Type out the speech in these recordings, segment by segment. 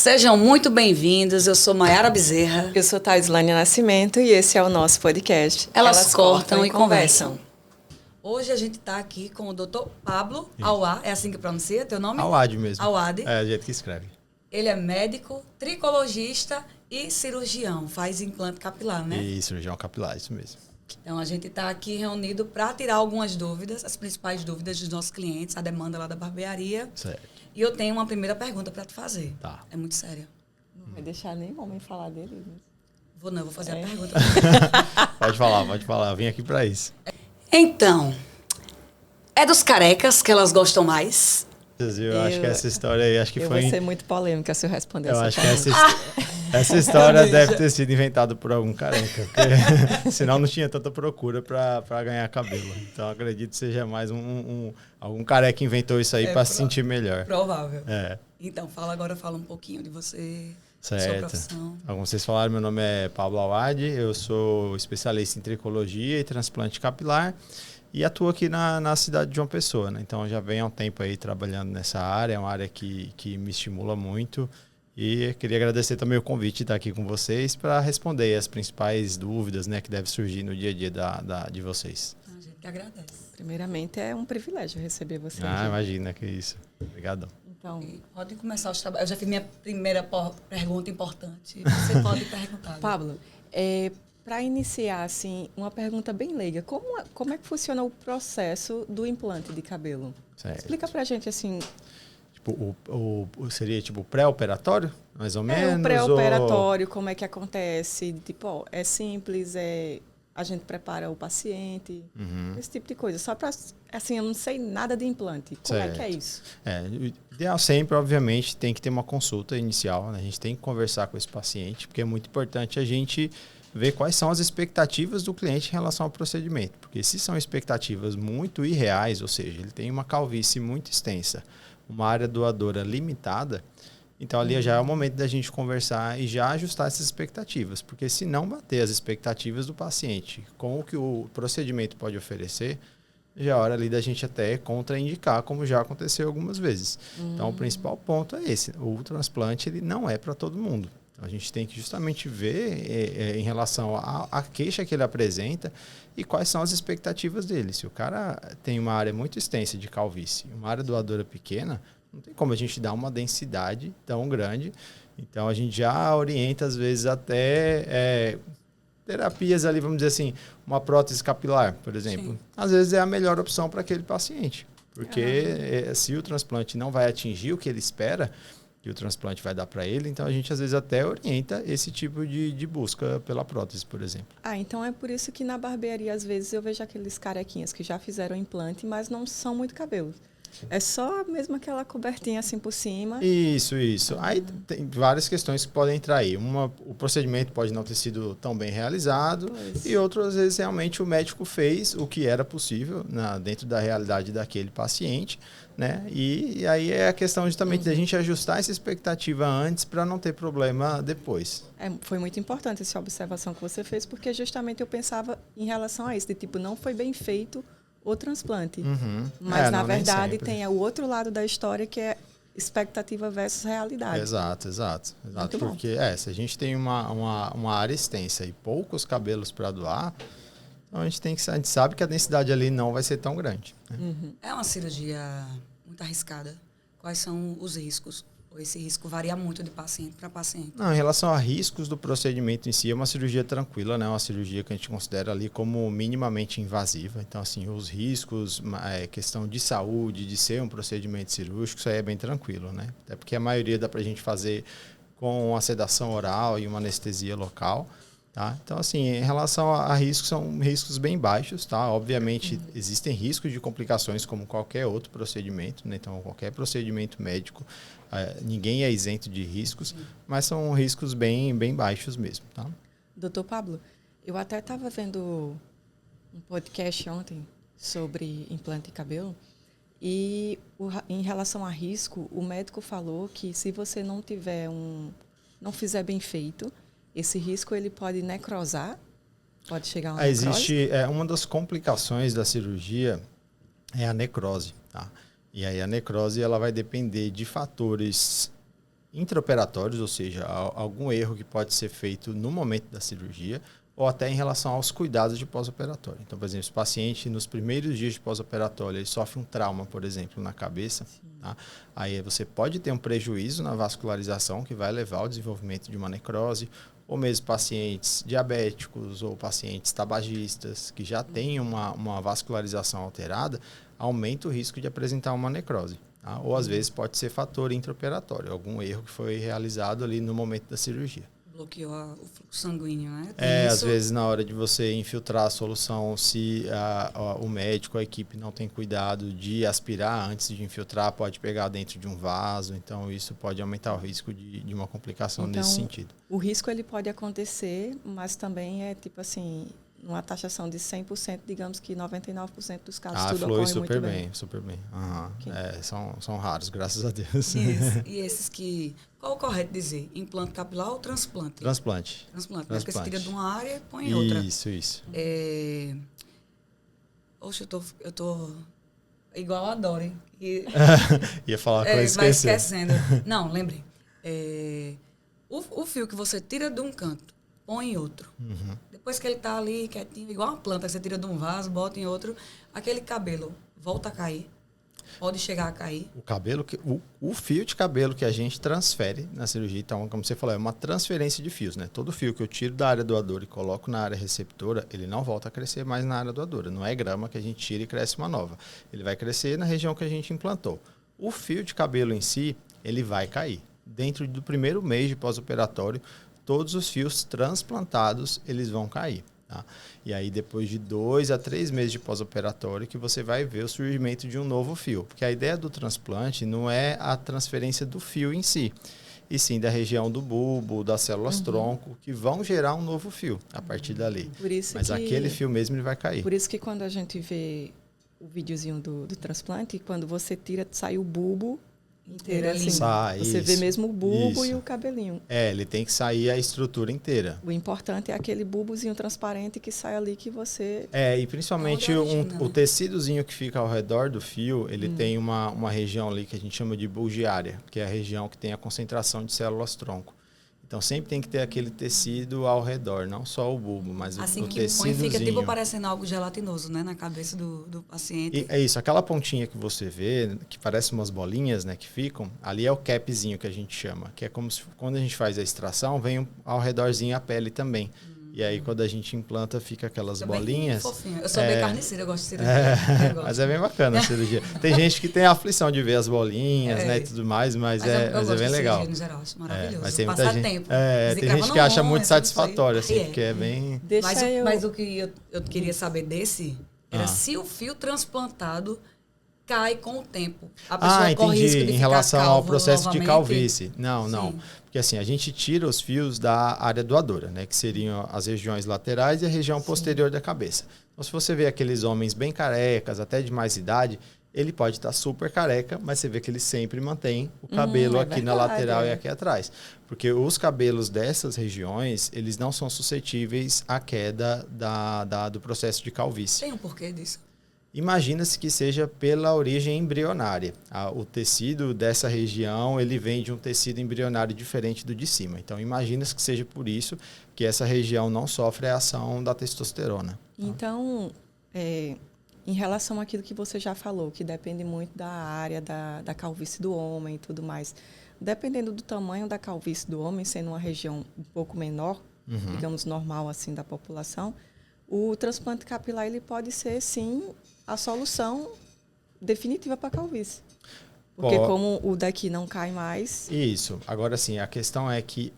Sejam muito bem-vindos. Eu sou Mayara Bezerra. Eu sou Thaislane Nascimento e esse é o nosso podcast. Elas cortam e conversam. Hoje a gente está aqui com o Dr. Pablo Awad. É assim que pronuncia teu nome? Awad mesmo. Awad. É o jeito que escreve. Ele é médico, tricologista e cirurgião. Faz implante capilar, né? E cirurgião capilar, isso mesmo. Então, a gente está aqui reunido para tirar algumas dúvidas, as principais dúvidas dos nossos clientes, a demanda lá da barbearia. Certo. E eu tenho uma primeira pergunta para te fazer. Tá. É muito séria. Não vai deixar nem homem falar dele. Vou fazer a pergunta. Pode falar. Eu vim aqui para isso. Então, é dos carecas que elas gostam mais? Eu acho que essa história aí, eu vou ser muito polêmica se eu responder eu essa acho pergunta. que essa história deve ter sido inventada por algum careca, porque senão não tinha tanta procura para ganhar cabelo. Então acredito que seja mais algum careca inventou isso aí para se sentir melhor. Provável. É. Então, fala um pouquinho de você, Certo. sua profissão. Como vocês falaram, meu nome é Pablo Awad, eu sou especialista em tricologia e transplante capilar e atuo aqui na cidade de João Pessoa, né? Então já venho há um tempo aí trabalhando nessa área, é uma área que me estimula muito e queria agradecer também o convite de estar aqui com vocês para responder as principais dúvidas, né, que devem surgir no dia a dia de vocês. A gente que agradece. Primeiramente, é um privilégio receber você. Imagina, que isso. Obrigadão. Então, Podem começar os trabalhos. Eu já fiz minha primeira pergunta importante. Você pode perguntar. Pablo, para iniciar, assim, uma pergunta bem leiga. Como é que funciona o processo do implante de cabelo? Certo. Explica pra gente, assim... Tipo, seria tipo pré-operatório, mais ou menos? O pré-operatório, como é que acontece? Tipo, é simples, a gente prepara o paciente, esse tipo de coisa. Só para, assim, eu não sei nada de implante. Como é que é isso? O ideal sempre, obviamente, tem que ter uma consulta inicial, né? A gente tem que conversar com esse paciente, porque é muito importante a gente ver quais são as expectativas do cliente em relação ao procedimento. Porque se são expectativas muito irreais, ou seja, ele tem uma calvície muito extensa, uma área doadora limitada, então ali já é o momento da gente conversar e já ajustar essas expectativas, porque se não bater as expectativas do paciente com o que o procedimento pode oferecer, já é hora ali da gente até contraindicar, como já aconteceu algumas vezes. Então o principal ponto é esse, o transplante ele não é para todo mundo. Então, a gente tem que justamente ver em relação à queixa que ele apresenta e quais são as expectativas dele. Se o cara tem uma área muito extensa de calvície, uma área doadora pequena, não tem como a gente dar uma densidade tão grande. Então, a gente já orienta, às vezes, até terapias ali, vamos dizer assim, uma prótese capilar, por exemplo. Sim. Às vezes é a melhor opção para aquele paciente. Porque se o transplante não vai atingir o que ele espera, que o transplante vai dar para ele, então a gente às vezes até orienta esse tipo de busca pela prótese, por exemplo. Então é por isso que na barbearia às vezes eu vejo aqueles carequinhas que já fizeram implante, mas não são muito cabelos. É só mesmo aquela cobertinha assim por cima. Isso. Aí tem várias questões que podem entrar aí. O procedimento pode não ter sido tão bem realizado e outras vezes realmente o médico fez o que era possível dentro da realidade daquele paciente, né? E aí é a questão justamente da gente ajustar essa expectativa antes para não ter problema depois. Foi muito importante essa observação que você fez, porque justamente eu pensava em relação a isso, de tipo, não foi bem feito o transplante. Mas, na verdade, tem o outro lado da história, que é expectativa versus realidade. Exato. Porque se a gente tem uma área extensa e poucos cabelos para doar, então a gente sabe que a densidade ali não vai ser tão grande. Né? É uma cirurgia muito arriscada. Quais são os riscos? Esse risco varia muito de paciente para paciente. Não, em relação a riscos do procedimento em si, é uma cirurgia tranquila, né? Uma cirurgia que a gente considera ali como minimamente invasiva. Então, assim, os riscos, questão de saúde, de ser um procedimento cirúrgico, isso aí é bem tranquilo, né? Até porque a maioria dá para a gente fazer com uma sedação oral e uma anestesia local. Tá? Então, assim, em relação a riscos, são riscos bem baixos, tá? Obviamente, existem riscos de complicações como qualquer outro procedimento, né? Então, qualquer procedimento médico, ninguém é isento de riscos, mas são riscos bem baixos mesmo, tá? Doutor Pablo, eu até estava vendo um podcast ontem sobre implante de cabelo e em relação a risco, o médico falou que se você não fizer bem feito, esse risco ele pode necrosar, pode chegar a uma necrose? Existe uma das complicações da cirurgia é a necrose, tá? E aí a necrose ela vai depender de fatores intraoperatórios, ou seja, algum erro que pode ser feito no momento da cirurgia, ou até em relação aos cuidados de pós-operatório. Então, por exemplo, se o paciente, nos primeiros dias de pós-operatório, ele sofre um trauma, por exemplo, na cabeça, tá? Aí você pode ter um prejuízo na vascularização que vai levar ao desenvolvimento de uma necrose, ou mesmo pacientes diabéticos ou pacientes tabagistas que já têm uma vascularização alterada, aumenta o risco de apresentar uma necrose. Tá? Ou, às vezes, pode ser fator intraoperatório, algum erro que foi realizado ali no momento da cirurgia. Bloqueou o fluxo sanguíneo, né? Às vezes na hora de você infiltrar a solução, se o médico, a equipe não tem cuidado de aspirar antes de infiltrar, pode pegar dentro de um vaso, então isso pode aumentar o risco de uma complicação nesse sentido. O risco ele pode acontecer, mas também é tipo assim, uma taxação de 100%, digamos que 99% dos casos tudo flui ocorre super muito bem, super bem. Okay. São raros, graças a Deus. Isso. E esses que... Qual o correto dizer? Implante capilar ou transplante? Transplante. Transplante. Porque você tira de uma área e põe em outra. Isso. Oxe, eu tô igual a Dori. Ia falar uma coisa vai esquecendo. Não, lembrei. O fio que você tira de um canto, põe em outro. Uhum. Depois que ele tá ali quietinho, igual uma planta, que você tira de um vaso, bota em outro, aquele cabelo volta a cair. Pode chegar a cair. O fio de cabelo que a gente transfere na cirurgia, então, como você falou, é uma transferência de fios, né? Todo fio que eu tiro da área doadora e coloco na área receptora, ele não volta a crescer mais na área doadora. Não é grama que a gente tira e cresce uma nova. Ele vai crescer na região que a gente implantou. O fio de cabelo em si, ele vai cair. Dentro do primeiro mês de pós-operatório, todos os fios transplantados, eles vão cair. Tá? E aí, depois de 2 a 3 meses de pós-operatório, que você vai ver o surgimento de um novo fio. Porque a ideia do transplante não é a transferência do fio em si, e sim da região do bulbo, das células-tronco, que vão gerar um novo fio a partir dali. Mas aquele fio mesmo ele vai cair. Por isso que quando a gente vê o videozinho do transplante, quando você tira, sai o bulbo inteiro, assim. Você vê mesmo o bulbo e o cabelinho. Ele tem que sair a estrutura inteira. O importante é aquele bulbozinho transparente que sai ali que você... E principalmente o tecidozinho que fica ao redor do fio, ele tem uma região ali que a gente chama de bulgiária, que é a região que tem a concentração de células-tronco. Então, sempre tem que ter aquele tecido ao redor, não só o bulbo, mas assim o que tecidozinho. Põe, fica tipo parecendo algo gelatinoso, né? Na cabeça do paciente. É isso, aquela pontinha que você vê, que parece umas bolinhas, né, que ficam, ali é o capzinho que a gente chama, que é como se, quando a gente faz a extração, vem ao redorzinho a pele também. E aí, quando a gente implanta, fica aquelas bolinhas. Bem fofinho. Eu sou bem carniceira, eu gosto de cirurgia. Mas é bem bacana a cirurgia. Tem gente que tem a aflição de ver as bolinhas, né, e tudo mais, mas é bem legal. No geral, acho maravilhoso. Mas tem muita Passar gente, tempo. tem gente que acha muito satisfatório, assim, porque é bem... Mas o que eu queria saber desse era se o fio transplantado cai com o tempo. A pessoa corre risco de em relação ao processo novamente. de calvície. Não. Sim. Porque assim, a gente tira os fios da área doadora, né? Que seriam as regiões laterais e a região posterior da cabeça. Então, se você vê aqueles homens bem carecas, até de mais idade, ele pode estar super careca, mas você vê que ele sempre mantém o cabelo aqui na lateral e aqui atrás. Porque os cabelos dessas regiões, eles não são suscetíveis à queda do processo de calvície. Tem um porquê disso? Imagina-se que seja pela origem embrionária. O tecido dessa região, ele vem de um tecido embrionário diferente do de cima. Então, imagina-se que seja por isso que essa região não sofre a ação da testosterona. Então, em relação àquilo que você já falou, que depende muito da área da calvície do homem e tudo mais, dependendo do tamanho da calvície do homem, sendo uma região um pouco menor, digamos, normal assim da população, o transplante capilar ele pode ser, sim, a solução definitiva para a calvície. Porque como o daqui não cai mais... Isso. Agora, sim, a questão é que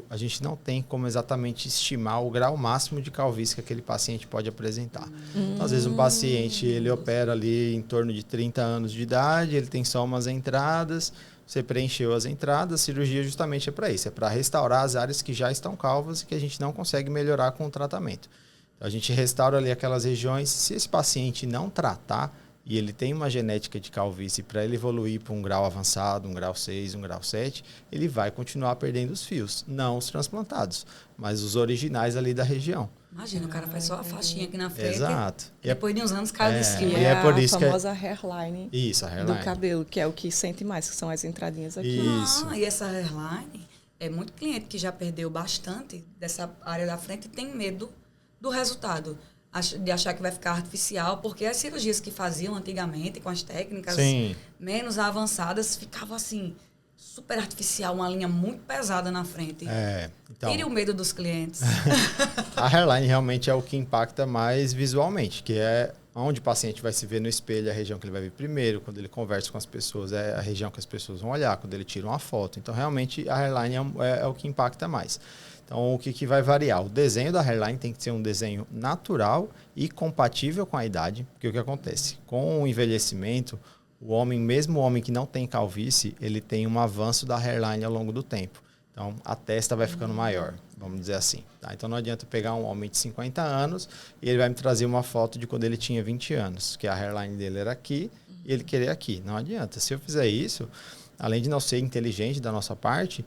a gente não tem como exatamente estimar o grau máximo de calvície que aquele paciente pode apresentar. Então, às vezes, um paciente, ele opera ali em torno de 30 anos de idade, ele tem só umas entradas, você preencheu as entradas, a cirurgia justamente é para isso, é para restaurar as áreas que já estão calvas e que a gente não consegue melhorar com o tratamento. Então, a gente restaura ali aquelas regiões. Se esse paciente não tratar e ele tem uma genética de calvície para ele evoluir para um grau avançado, um grau 6, um grau 7, ele vai continuar perdendo os fios. Não os transplantados, mas os originais ali da região. Imagina, o cara faz só a faixinha aqui na frente. Exato. Depois de uns anos cai de cima. E E é é por a isso que famosa hairline Isso, a hairline. do cabelo, que é o que sente mais, que são as entradinhas aqui. Isso. E essa hairline, é muito cliente que já perdeu bastante dessa área da frente e tem medo do resultado. De achar que vai ficar artificial, porque as cirurgias que faziam antigamente, com as técnicas Sim. menos avançadas, ficava assim, super artificial, uma linha muito pesada na frente. Então, Tire o medo dos clientes. a hairline realmente é o que impacta mais visualmente, que é onde o paciente vai se ver no espelho, a região que ele vai ver primeiro, quando ele conversa com as pessoas, é a região que as pessoas vão olhar, quando ele tira uma foto. Então, realmente, a hairline é o que impacta mais. Então, o que vai variar? O desenho da hairline tem que ser um desenho natural e compatível com a idade, porque o que acontece? Com o envelhecimento, o homem, mesmo o homem que não tem calvície, ele tem um avanço da hairline ao longo do tempo. Então, a testa vai ficando maior, vamos dizer assim. Tá? Então, não adianta pegar um homem de 50 anos e ele vai me trazer uma foto de quando ele tinha 20 anos, que a hairline dele era aqui e ele querer aqui. Não adianta. Se eu fizer isso, além de não ser inteligente da nossa parte,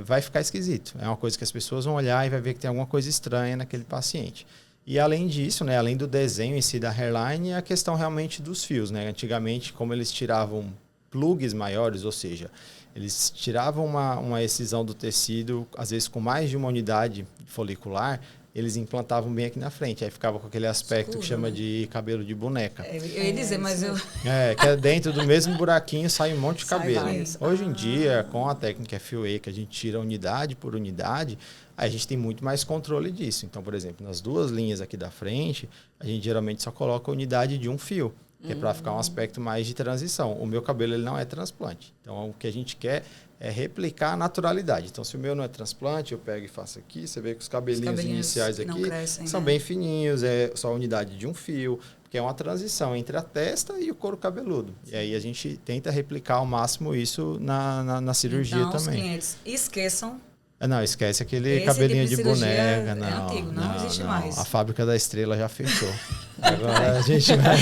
vai ficar esquisito. É uma coisa que as pessoas vão olhar e vai ver que tem alguma coisa estranha naquele paciente. E além disso, né, além do desenho em si da hairline, a questão realmente dos fios. Né? Antigamente, como eles tiravam plugs maiores, ou seja, eles tiravam uma excisão do tecido, às vezes com mais de uma unidade folicular, eles implantavam bem aqui na frente. Aí ficava com aquele aspecto Escuro, que chama né? de cabelo de boneca. Eu ia dizer, mas eu... Que é dentro do mesmo buraquinho sai um monte de Sai cabelo. vários. Hoje em dia, com a técnica FUE, que a gente tira unidade por unidade, aí a gente tem muito mais controle disso. Então, por exemplo, nas duas linhas aqui da frente, a gente geralmente só coloca a unidade de um fio, que é para ficar um aspecto mais de transição. O meu cabelo ele não é transplante. Então, o que a gente quer é replicar a naturalidade. Então, se o meu não é transplante, eu pego e faço aqui. Você vê que os cabelinhos iniciais aqui crescem, são bem fininhos, é só a unidade de um fio, porque é uma transição entre a testa e o couro cabeludo. E aí a gente tenta replicar ao máximo isso na cirurgia então, também. Os clientes esqueçam. Não, esquece aquele Esse cabelinho tipo de de cirurgia boneca. é Não, antigo, não existe mais. A fábrica da estrela já fechou. Agora a gente vai...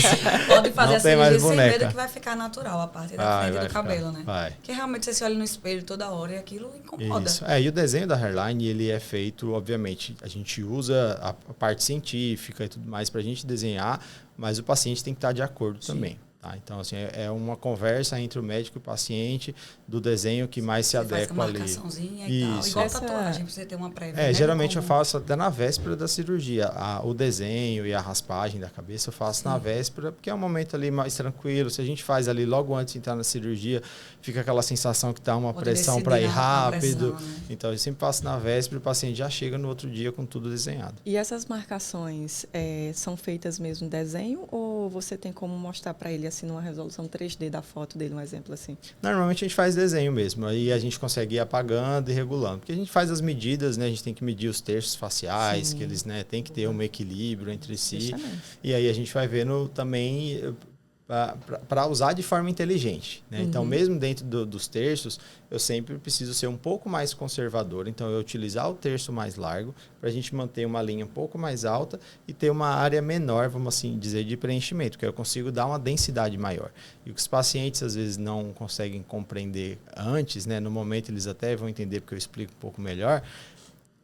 Pode fazer Não a tem mais cirurgia sem boneca. medo que vai ficar natural a parte da frente do ficar, cabelo, né? Vai. Porque realmente você se olha no espelho toda hora e aquilo incomoda. Isso. E o desenho da hairline, ele é feito, obviamente, a gente usa a parte científica e tudo mais para a gente desenhar, mas o paciente tem que estar de acordo também. Tá? Então, assim, é uma conversa entre o médico e o paciente do desenho que mais se Você adequa faz ali. marcaçãozinha e tal. Isso. Igual tatuagem, pra você ter uma prévia. né? Geralmente eu Como- faço até na véspera da cirurgia. O desenho e a raspagem da cabeça eu faço na véspera, porque é um momento ali mais tranquilo. Se a gente faz ali logo antes de entrar na cirurgia, fica aquela sensação que tá uma Pode pressão para ir decidir a rápido. pressão, né? Então eu sempre passo na véspera e o paciente já chega no outro dia com tudo desenhado. E essas marcações são feitas mesmo em desenho ou você tem como mostrar para ele assim numa resolução 3D da foto dele, um exemplo assim? Normalmente a gente faz desenho mesmo, aí a gente consegue ir apagando e regulando, porque a gente faz as medidas, né? A gente tem que medir os terços faciais, que eles, né, tem que ter um equilíbrio entre si. Justamente. E aí a gente vai vendo também para usar de forma inteligente. Né? Então, mesmo dentro dos terços, eu sempre preciso ser um pouco mais conservador. Então, eu utilizar o terço mais largo para a gente manter uma linha um pouco mais alta e ter uma área menor, vamos assim dizer, de preenchimento, que eu consigo dar uma densidade maior. E o que os pacientes às vezes não conseguem compreender antes, né? No momento eles até vão entender porque eu explico um pouco melhor.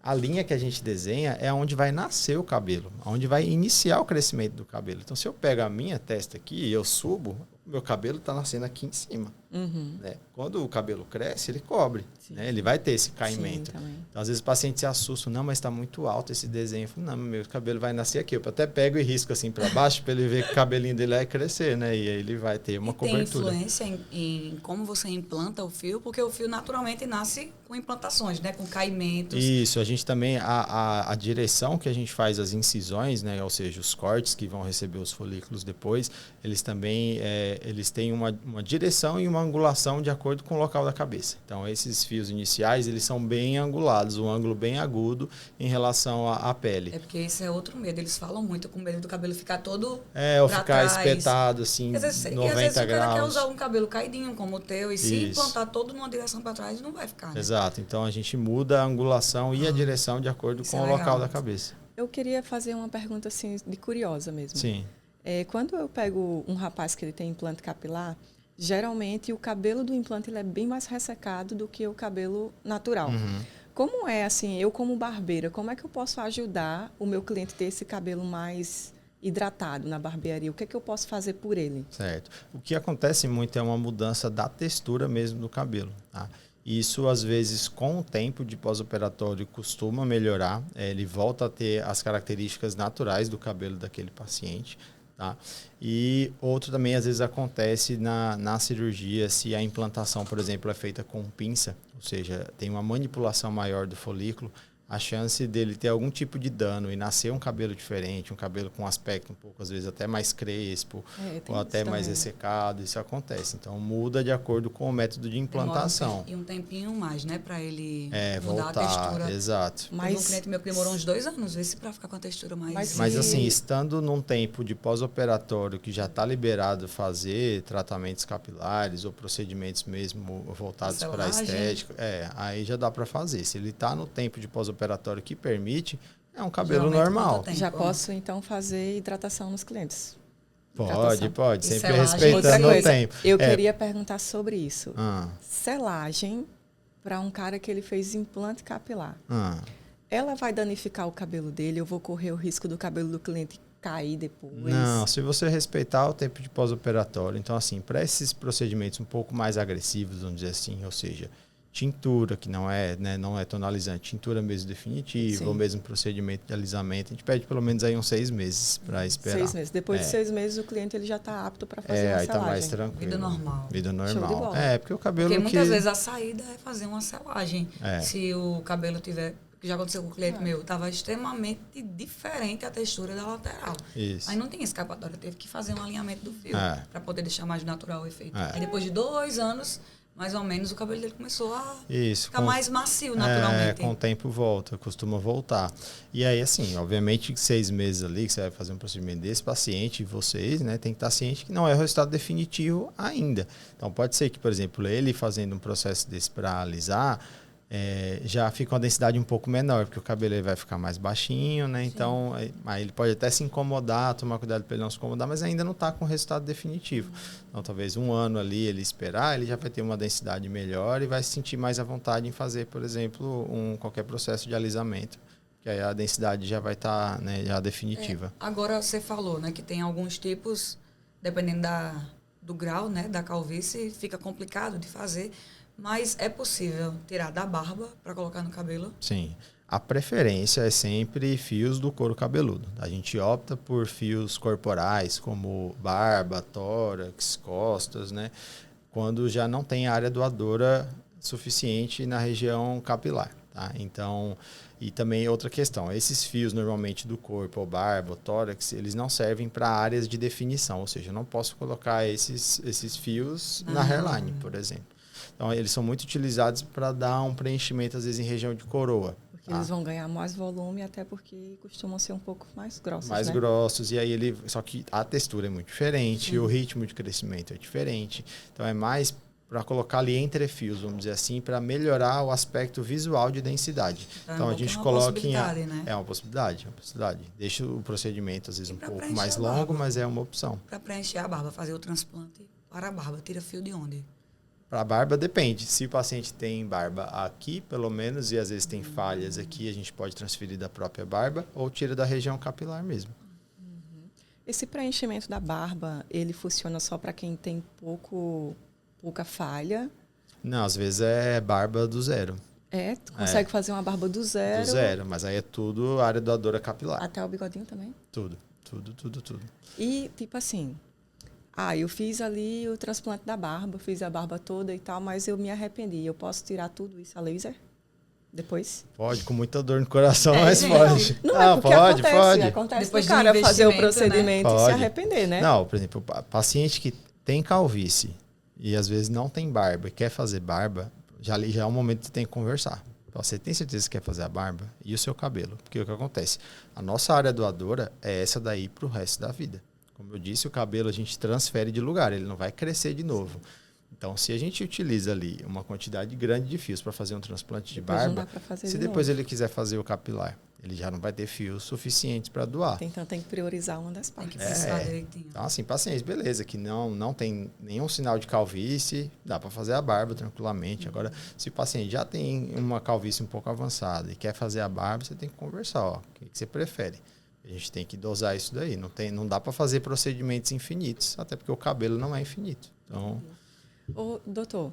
A linha que a gente desenha é onde vai nascer o cabelo, onde vai iniciar o crescimento do cabelo. Então, se eu pego a minha testa aqui e eu subo, meu cabelo está nascendo aqui em cima. Né? Quando o cabelo cresce, ele cobre. Né? Ele vai ter esse caimento. Então, às vezes o paciente se assusta, não, mas está muito alto esse desenho. Eu falo, não, meu cabelo vai nascer aqui. Eu até pego e risco assim para baixo para ele ver que o cabelinho dele vai crescer, né? E aí ele vai ter uma cobertura. Tem influência em como você implanta o fio, porque o fio naturalmente nasce com implantações, né? Com caimentos. Isso, a gente também, a direção que a gente faz as incisões, né? Ou seja, os cortes que vão receber os folículos depois, eles também eles têm uma direção e uma angulação de acordo com o local da cabeça. Então, esses fios iniciais, eles são bem angulados, um ângulo bem agudo em relação à pele. É porque esse é outro medo. Eles falam muito com medo do cabelo ficar todo Ou pra ficar trás. espetado, assim, Às vezes, 90 às vezes o cara quer graus. usar um cabelo caidinho como o teu e se Isso. implantar todo numa direção para trás, não vai ficar. Né? Exato. Então, a gente muda a angulação e a direção de acordo Isso com é o legal. local da cabeça. Eu queria fazer uma pergunta assim de curiosa mesmo. Sim. Quando eu pego um rapaz que ele tem implante capilar, geralmente o cabelo do implante ele é bem mais ressecado do que o cabelo natural. Como é, assim, eu como barbeira, como é que eu posso ajudar o meu cliente a ter esse cabelo mais hidratado na barbearia? O que é que eu posso fazer por ele? Certo. O que acontece muito é uma mudança da textura mesmo do cabelo, tá? Isso, às vezes, com o tempo de pós-operatório, costuma melhorar. Ele volta a ter as características naturais do cabelo daquele paciente. Tá? E outro também, às vezes, acontece na cirurgia, se a implantação, por exemplo, é feita com pinça, ou seja, tem uma manipulação maior do folículo, a chance dele ter algum tipo de dano e nascer um cabelo diferente, um cabelo com um aspecto um pouco, às vezes, até mais crespo, ou até mais ressecado, isso acontece. Então, muda de acordo com o método de implantação. E um tempinho mais, né? Para ele mudar voltar, a textura. Exato. Mas um cliente meu que demorou uns 2 anos, vê se para ficar com a textura mais... Mas assim, estando num tempo de pós-operatório que já está liberado fazer tratamentos capilares ou procedimentos mesmo voltados para a estética, aí já dá para fazer. Se ele está no tempo de pós-operatório que permite, é um cabelo normal. Já posso, então, fazer hidratação nos clientes? Pode. Sempre respeitando o tempo. Eu queria perguntar sobre isso. Selagem para um cara que ele fez implante capilar. Ela vai danificar o cabelo dele? Eu vou correr o risco do cabelo do cliente cair depois? Não, se você respeitar o tempo de pós-operatório. Então, assim, para esses procedimentos um pouco mais agressivos, vamos dizer assim, ou seja, tintura, que não é tonalizante, tintura mesmo definitiva, ou mesmo procedimento de alisamento, a gente pede pelo menos aí uns 6 meses para esperar. 6 meses. Depois de 6 meses, o cliente ele já está apto para fazer uma aí selagem. Tá mais tranquilo. Vida normal. Show de bola. Porque o cabelo Porque muitas vezes a saída é fazer uma selagem. Se o cabelo tiver... que já aconteceu com o cliente meu, estava extremamente diferente a textura da lateral. Isso. Aí não tinha escapatória, teve que fazer um alinhamento do fio para poder deixar mais natural o efeito. Aí depois de 2 anos, mais ou menos, o cabelo dele começou a ficar mais macio naturalmente. Com o tempo costuma voltar. E aí, assim, obviamente, 6 meses ali que você vai fazer um procedimento desse, paciente e vocês, né, tem que estar ciente que não é o resultado definitivo ainda. Então, pode ser que, por exemplo, ele fazendo um processo desse para alisar, já fica uma densidade um pouco menor, porque o cabelo ele vai ficar mais baixinho, né? Sim. Então, aí ele pode até se incomodar, tomar cuidado para ele não se incomodar, mas ainda não está com o resultado definitivo. Então, talvez 1 ano ali ele esperar, ele já vai ter uma densidade melhor e vai se sentir mais à vontade em fazer, por exemplo, qualquer processo de alisamento, que aí a densidade já vai estar já definitiva. Agora, você falou, né, que tem alguns tipos, dependendo do grau, né, da calvície, fica complicado de fazer. Mas é possível tirar da barba para colocar no cabelo? Sim. A preferência é sempre fios do couro cabeludo. A gente opta por fios corporais, como barba, tórax, costas, né? Quando já não tem área doadora suficiente na região capilar. Tá? Então, e também outra questão, esses fios normalmente do corpo, ou barba, ou tórax, eles não servem para áreas de definição. Ou seja, eu não posso colocar esses fios na hairline, por exemplo. Então, eles são muito utilizados para dar um preenchimento, às vezes, em região de coroa. Porque eles vão ganhar mais volume, até porque costumam ser um pouco mais grossos, mais grossos, e aí só que a textura é muito diferente, o ritmo de crescimento é diferente. Então, é mais para colocar ali entre fios, vamos dizer assim, para melhorar o aspecto visual de densidade. Então, a gente coloca em... Né? É uma possibilidade. Deixa o procedimento, às vezes, um pouco mais longo, mas é uma opção. Para preencher a barba, fazer o transplante para a barba, tira fio de onde? Para a barba depende. Se o paciente tem barba aqui, pelo menos, e às vezes tem falhas aqui, a gente pode transferir da própria barba ou tira da região capilar mesmo. Esse preenchimento da barba, ele funciona só para quem tem pouca falha? Não, às vezes é barba do zero. Tu consegue fazer uma barba do zero? Do zero, mas aí é tudo área doadora capilar. Até o bigodinho também? Tudo. E, tipo assim... eu fiz ali o transplante da barba, fiz a barba toda e tal, mas eu me arrependi. Eu posso tirar tudo isso a laser depois? Pode, com muita dor no coração, mas pode. Não, pode. Acontece depois do cara fazer o procedimento, né? E se arrepender, né? Não, por exemplo, o paciente que tem calvície e às vezes não tem barba e quer fazer barba, já é um momento que você tem que conversar. Você tem certeza que quer fazer a barba e o seu cabelo? Porque o que acontece? A nossa área doadora é essa daí para o resto da vida. Como eu disse, o cabelo a gente transfere de lugar, ele não vai crescer de novo. Então, se a gente utiliza ali uma quantidade grande de fios para fazer um transplante de Depois não barba, dá pra fazer se de depois novo. ele quiser fazer o capilar, ele já não vai ter fios suficientes para doar. Então tem que priorizar uma das Tem partes. que pensar direitinho. Então, assim, pacientes, beleza, que não tem nenhum sinal de calvície, dá para fazer a barba tranquilamente. Agora, se o paciente já tem uma calvície um pouco avançada e quer fazer a barba, você tem que conversar, ó, o que você prefere? A gente tem que dosar isso daí. Não dá para fazer procedimentos infinitos, até porque o cabelo não é infinito. Então, Ô, doutor,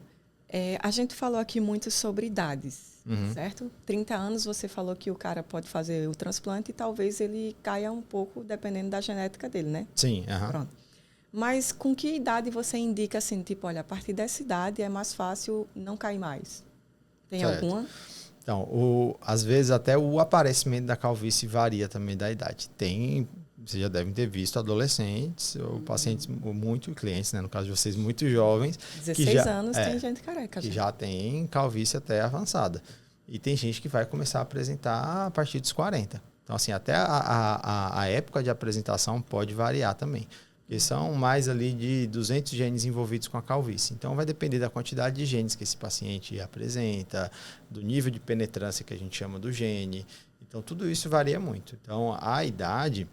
a gente falou aqui muito sobre idades, certo? 30 anos você falou que o cara pode fazer o transplante e talvez ele caia um pouco dependendo da genética dele, né? sim, Pronto. Mas com que idade você indica assim, tipo, olha, a partir dessa idade é mais fácil não cair mais? Tem Certo. alguma? Então, às vezes até o aparecimento da calvície varia também da idade. Vocês já devem ter visto adolescentes ou pacientes, clientes, né, no caso de vocês, muito jovens. 16 anos tem gente careca. Que gente. já tem calvície até avançada. E tem gente que vai começar a apresentar a partir dos 40. Então, assim, até a época de apresentação pode variar também. Porque são mais ali de 200 genes envolvidos com a calvície. Então, vai depender da quantidade de genes que esse paciente apresenta, do nível de penetrância que a gente chama do gene. Então, tudo isso varia muito. Então, a idade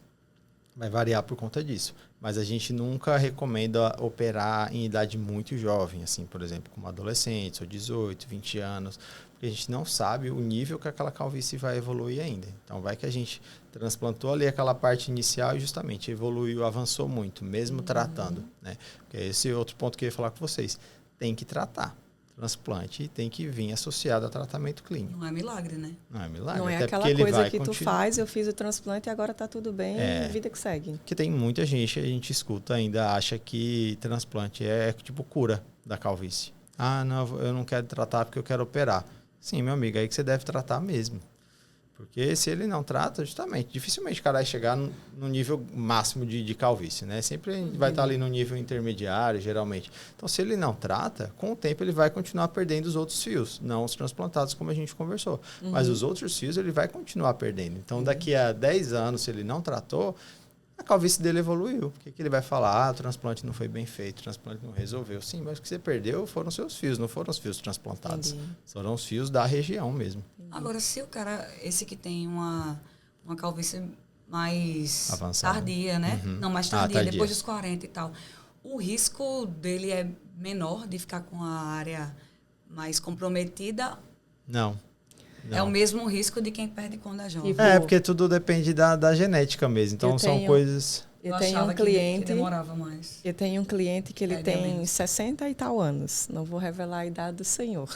vai variar por conta disso. Mas a gente nunca recomenda operar em idade muito jovem, assim, por exemplo, como adolescentes, ou 18, 20 anos, porque a gente não sabe o nível que aquela calvície vai evoluir ainda. Então, vai que a gente transplantou ali aquela parte inicial e justamente evoluiu, avançou muito, mesmo tratando, né? Porque esse é outro ponto que eu ia falar com vocês. Tem que tratar. Transplante tem que vir associado a tratamento clínico. Não é milagre, né? Não é milagre. Não é até aquela porque ele coisa vai que tu continuar. faz, eu fiz o transplante e agora tá tudo bem, vida que segue. Porque tem muita gente, a gente escuta ainda, acha que transplante é tipo cura da calvície. Ah, não, eu não quero tratar porque eu quero operar. Sim, meu amigo, é aí que você deve tratar mesmo. Porque se ele não trata, justamente, dificilmente o cara vai chegar no nível máximo de calvície, né? Sempre vai estar ali no nível intermediário, geralmente. Então, se ele não trata, com o tempo ele vai continuar perdendo os outros fios, não os transplantados, como a gente conversou. Mas os outros fios ele vai continuar perdendo. Então, daqui a 10 anos, se ele não tratou, a calvície dele evoluiu. O que ele vai falar? Ah, o transplante não foi bem feito, o transplante não resolveu. Sim, mas o que você perdeu foram seus fios, não foram os fios transplantados. Entendi. Foram os fios da região mesmo. Agora, se o cara, esse que tem uma calvície mais Avançada. tardia, né? Não, mais tardia, tardia. depois dos 40 e tal. O risco dele é menor de ficar com a área mais comprometida? Não. É o mesmo risco de quem perde quando é jovem. Tipo, É, porque tudo depende da genética mesmo. Então, Eu são tenho- coisas... Eu tenho achava um que cliente. demorava mais. Eu tenho um cliente que ele É, tem realmente. 60 e tal anos. Não vou revelar a idade do senhor.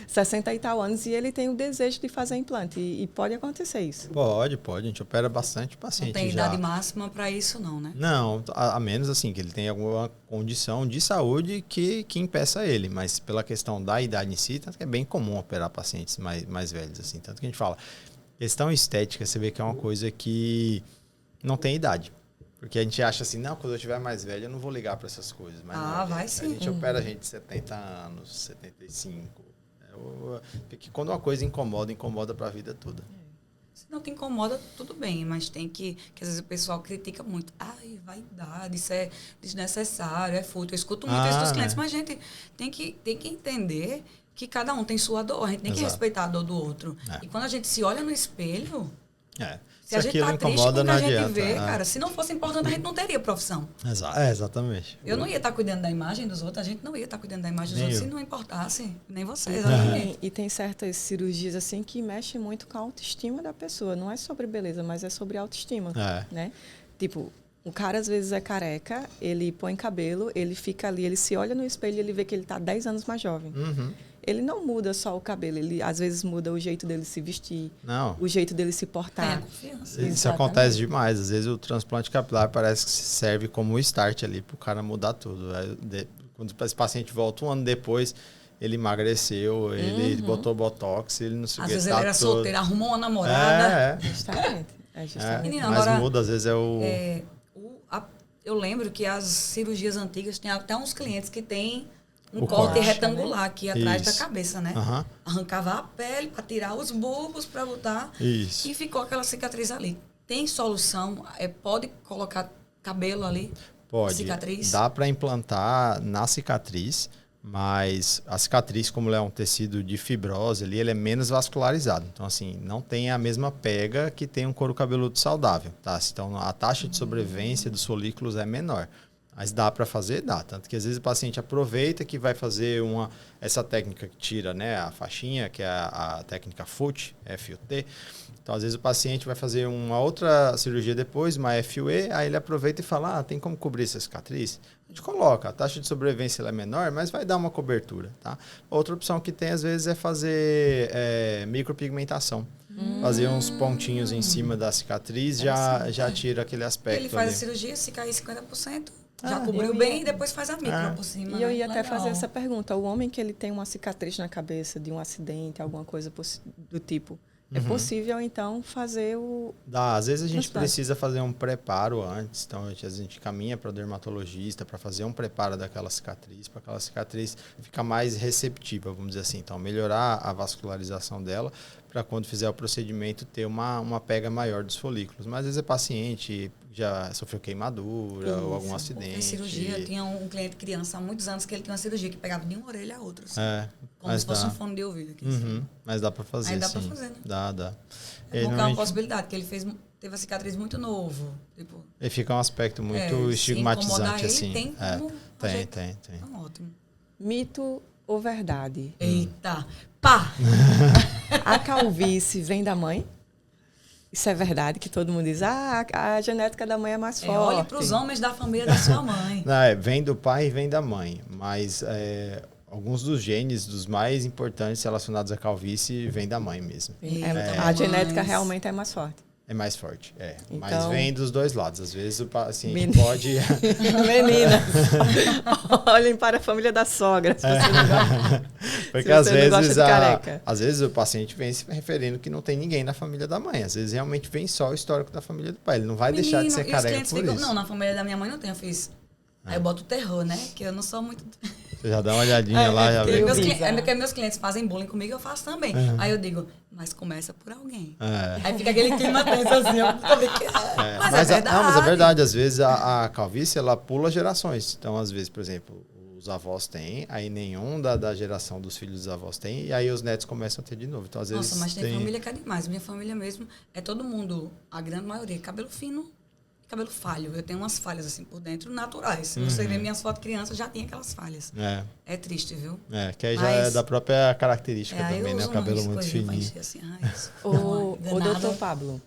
60 e tal anos e ele tem o desejo de fazer implante. E pode acontecer isso. Pode. A gente opera bastante paciente Não tem já. idade máxima para isso, não, né? Não, a menos assim, que ele tenha alguma condição de saúde que impeça ele. Mas pela questão da idade em si, tanto que é bem comum operar pacientes mais velhos, assim. Tanto que a gente fala, questão estética, você vê que é uma coisa que não tem idade. Porque a gente acha assim, não, quando eu estiver mais velho eu não vou ligar para essas coisas. Mas não, vai a sim. gente opera gente de 70 anos, 75. Porque quando uma coisa incomoda para a vida toda. Se não te incomoda, tudo bem, mas tem que às vezes o pessoal critica muito. Ai, vaidade, isso é desnecessário, é fútil. Eu escuto muito isso dos clientes, mas a gente tem que entender que cada um tem sua dor, a gente tem que respeitar a dor do outro. E quando a gente se olha no espelho, se a gente tá triste com o que a gente vê, cara, se não fosse importante, a gente não teria profissão. Exatamente. Eu não ia estar cuidando da imagem dos outros, a gente não ia estar cuidando da imagem dos Nem outros eu. se não importasse, nem você, exatamente. E tem certas cirurgias assim que mexem muito com a autoestima da pessoa. Não é sobre beleza, mas é sobre autoestima. Né? Tipo, o cara às vezes é careca, ele põe cabelo, ele fica ali, ele se olha no espelho e ele vê que ele está 10 anos mais jovem. Ele não muda só o cabelo, ele às vezes muda o jeito dele se vestir, o jeito dele se portar. Confiança. Isso acontece demais. Às vezes o transplante capilar parece que serve como start ali para o cara mudar tudo. Quando esse paciente volta um ano depois, ele emagreceu, ele botou botox, ele não se Às vezes ele era solteiro, arrumou uma namorada. Justamente. Menina, mas agora, muda, às vezes eu lembro que as cirurgias antigas tem até uns clientes que têm um corte corte, retangular aqui atrás da Isso. cabeça, né? Arrancava a pele para tirar os bulbos para botar Isso. e ficou aquela cicatriz ali. Tem solução? Pode colocar cabelo ali? Pode. Cicatriz? Dá para implantar na cicatriz, mas a cicatriz, como ela é um tecido de fibrose ali, ele é menos vascularizado. Então, assim, não tem a mesma pega que tem um couro cabeludo saudável, tá? Então, a taxa de sobrevivência dos folículos é menor. Mas dá para fazer? Dá. Tanto que às vezes o paciente aproveita que vai fazer essa técnica que tira, né, a faixinha, que é a técnica FUT, F-U-T. Então, às vezes o paciente vai fazer uma outra cirurgia depois, uma FUE, aí ele aproveita e fala, tem como cobrir essa cicatriz? A gente coloca, a taxa de sobrevivência ela é menor, mas vai dar uma cobertura, tá? Outra opção que tem, às vezes, é fazer micropigmentação. Fazer uns pontinhos em cima da cicatriz, já tira aquele aspecto. Ele faz ali. a cirurgia, se cair 50%, já cobriu bem e depois faz a micro por cima. E eu ia Legal. até fazer essa pergunta. O homem que ele tem uma cicatriz na cabeça de um acidente, alguma coisa do tipo, é possível, então, fazer o... Dá. Às vezes a gente transplante. precisa fazer um preparo antes. Então, a gente caminha para o dermatologista para fazer um preparo daquela cicatriz, para aquela cicatriz ficar mais receptiva, vamos dizer assim. Então, melhorar a vascularização dela para quando fizer o procedimento ter uma pega maior dos folículos. Mas às vezes é paciente já sofreu queimadura ou algum acidente. Tem cirurgia. Tinha um cliente criança há muitos anos que ele tinha uma cirurgia que pegava de uma orelha a outra. Assim, como se fosse um fone de ouvido. Aqui, assim. Mas dá para fazer, Aí dá sim. para fazer, né? Dá. É bom que é uma possibilidade, que ele teve a cicatriz muito novo. Tipo, E fica um aspecto muito estigmatizante, ele, assim. Tem como Tem. Então, ótimo. Mito ou verdade? Eita! Pá! A calvície vem da mãe? Isso é verdade, que todo mundo diz, a genética da mãe é mais forte. Olhe para os homens da família da sua mãe. Não, vem do pai e vem da mãe, mas alguns dos genes, dos mais importantes relacionados à calvície, vem da mãe mesmo. A genética realmente é mais forte. É mais forte, Então, mas vem dos dois lados. Às vezes o paciente pode... Meninas, olhem para a família da sogra. Se você não gosta, Porque se às você não gosta de careca. às vezes o paciente vem se referindo que não tem ninguém na família da mãe. Às vezes realmente vem só o histórico da família do pai. Ele não vai deixar de ser e os careca clientes por ficam, isso. não, na família da minha mãe não tem, eu fiz. Aí eu boto o terror, né? Que eu não sou muito... Você já dá uma olhadinha lá, já vê. Porque meus clientes fazem bullying comigo, eu faço também. Aí eu digo, mas começa por alguém. Aí fica aquele clima tenso assim, eu tô brincando. Mas é verdade. Não, mas é verdade. Às vezes a calvície, ela pula gerações. Então, às vezes, por exemplo, os avós têm, aí nenhum da geração dos filhos dos avós tem, e aí os netos começam a ter de novo. Então, às vezes, nossa, mas tem família que é demais. Minha família mesmo é todo mundo, a grande maioria, cabelo fino, cabelo falho. Eu tenho umas falhas assim por dentro, naturais. Se você ver minhas fotos de criança, já tem aquelas falhas. É triste, viu? Que aí já é da própria característica também, né? O cabelo muito fininho. Assim, o doutor Pablo,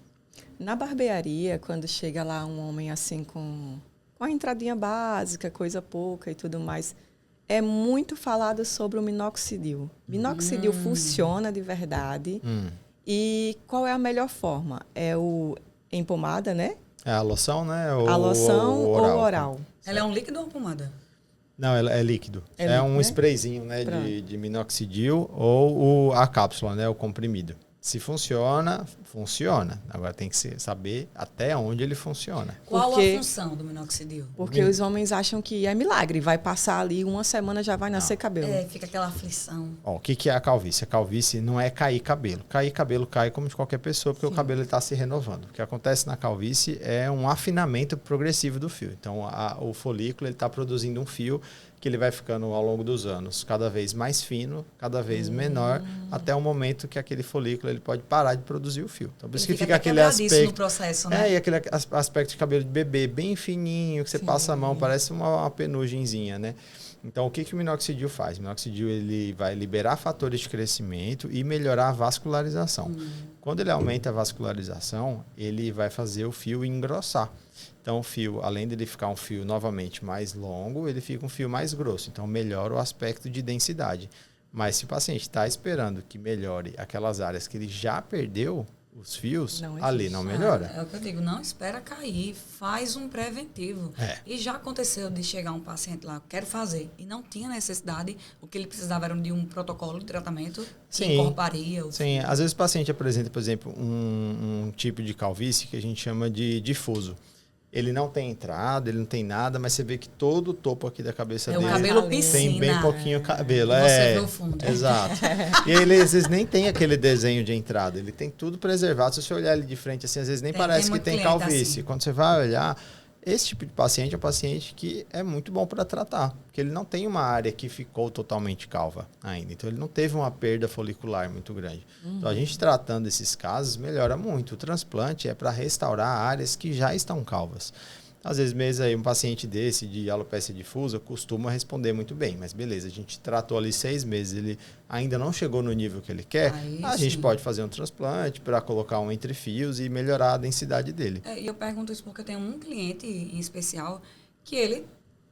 na barbearia, quando chega lá um homem assim com a entradinha básica, coisa pouca e tudo mais, é muito falado sobre o minoxidil. Minoxidil funciona de verdade. E qual é a melhor forma? É em pomada, né? É a loção, né? A loção ou oral? Ela é um líquido ou uma pomada? Não, ela é líquido. É líquido, um né? sprayzinho, né, de minoxidil ou a cápsula, né, o comprimido. Se funciona, funciona. Agora tem que saber até onde ele funciona. Qual a função do minoxidil? Porque os homens acham que é milagre. Vai passar ali uma semana, já vai nascer cabelo. Fica aquela aflição. O que é a calvície? A calvície não é cair cabelo. Cair cabelo cai como de qualquer pessoa, porque o cabelo está se renovando. O que acontece na calvície é um afinamento progressivo do fio. Então, o folículo está produzindo um fio que ele vai ficando ao longo dos anos cada vez mais fino, cada vez menor, até o momento que aquele folículo ele pode parar de produzir o fio. Então, por isso que fica aquele aspecto no processo, né? E aquele aspecto de cabelo de bebê bem fininho, que você passa a mão, parece uma penugenzinha, né? Então, o que o minoxidil faz? O minoxidil ele vai liberar fatores de crescimento e melhorar a vascularização. Quando ele aumenta a vascularização, ele vai fazer o fio engrossar. Então, o fio, além dele ficar um fio novamente mais longo, ele fica um fio mais grosso. Então, melhora o aspecto de densidade. Mas se o paciente está esperando que melhore aquelas áreas que ele já perdeu os fios, ali não melhora. É o que eu digo, não espera cair, faz um preventivo. E já aconteceu de chegar um paciente lá, quero fazer, e não tinha necessidade, o que ele precisava era de um protocolo de tratamento que incorporaria. Sim, às vezes o paciente apresenta, por exemplo, um tipo de calvície que a gente chama de difuso. Ele não tem entrada, ele não tem nada, mas você vê que todo o topo aqui da cabeça dele o cabelo piscina. Tem bem pouquinho cabelo. Você vê o fundo. Exato. E ele às vezes nem tem aquele desenho de entrada, ele tem tudo preservado. Se você olhar ele de frente assim, às vezes nem parece que tem calvície. Assim. Quando você vai olhar, Esse tipo de paciente é um paciente que é muito bom para tratar, porque ele não tem uma área que ficou totalmente calva ainda. Então, ele não teve uma perda folicular muito grande. Então, a gente tratando esses casos melhora muito. O transplante é para restaurar áreas que já estão calvas. Às vezes mesmo aí um paciente desse de alopecia difusa costuma responder muito bem, mas beleza, a gente tratou ali 6 meses, ele ainda não chegou no nível que ele quer, a gente pode fazer um transplante para colocar um entre fios e melhorar a densidade dele. E eu pergunto isso porque eu tenho um cliente em especial que ele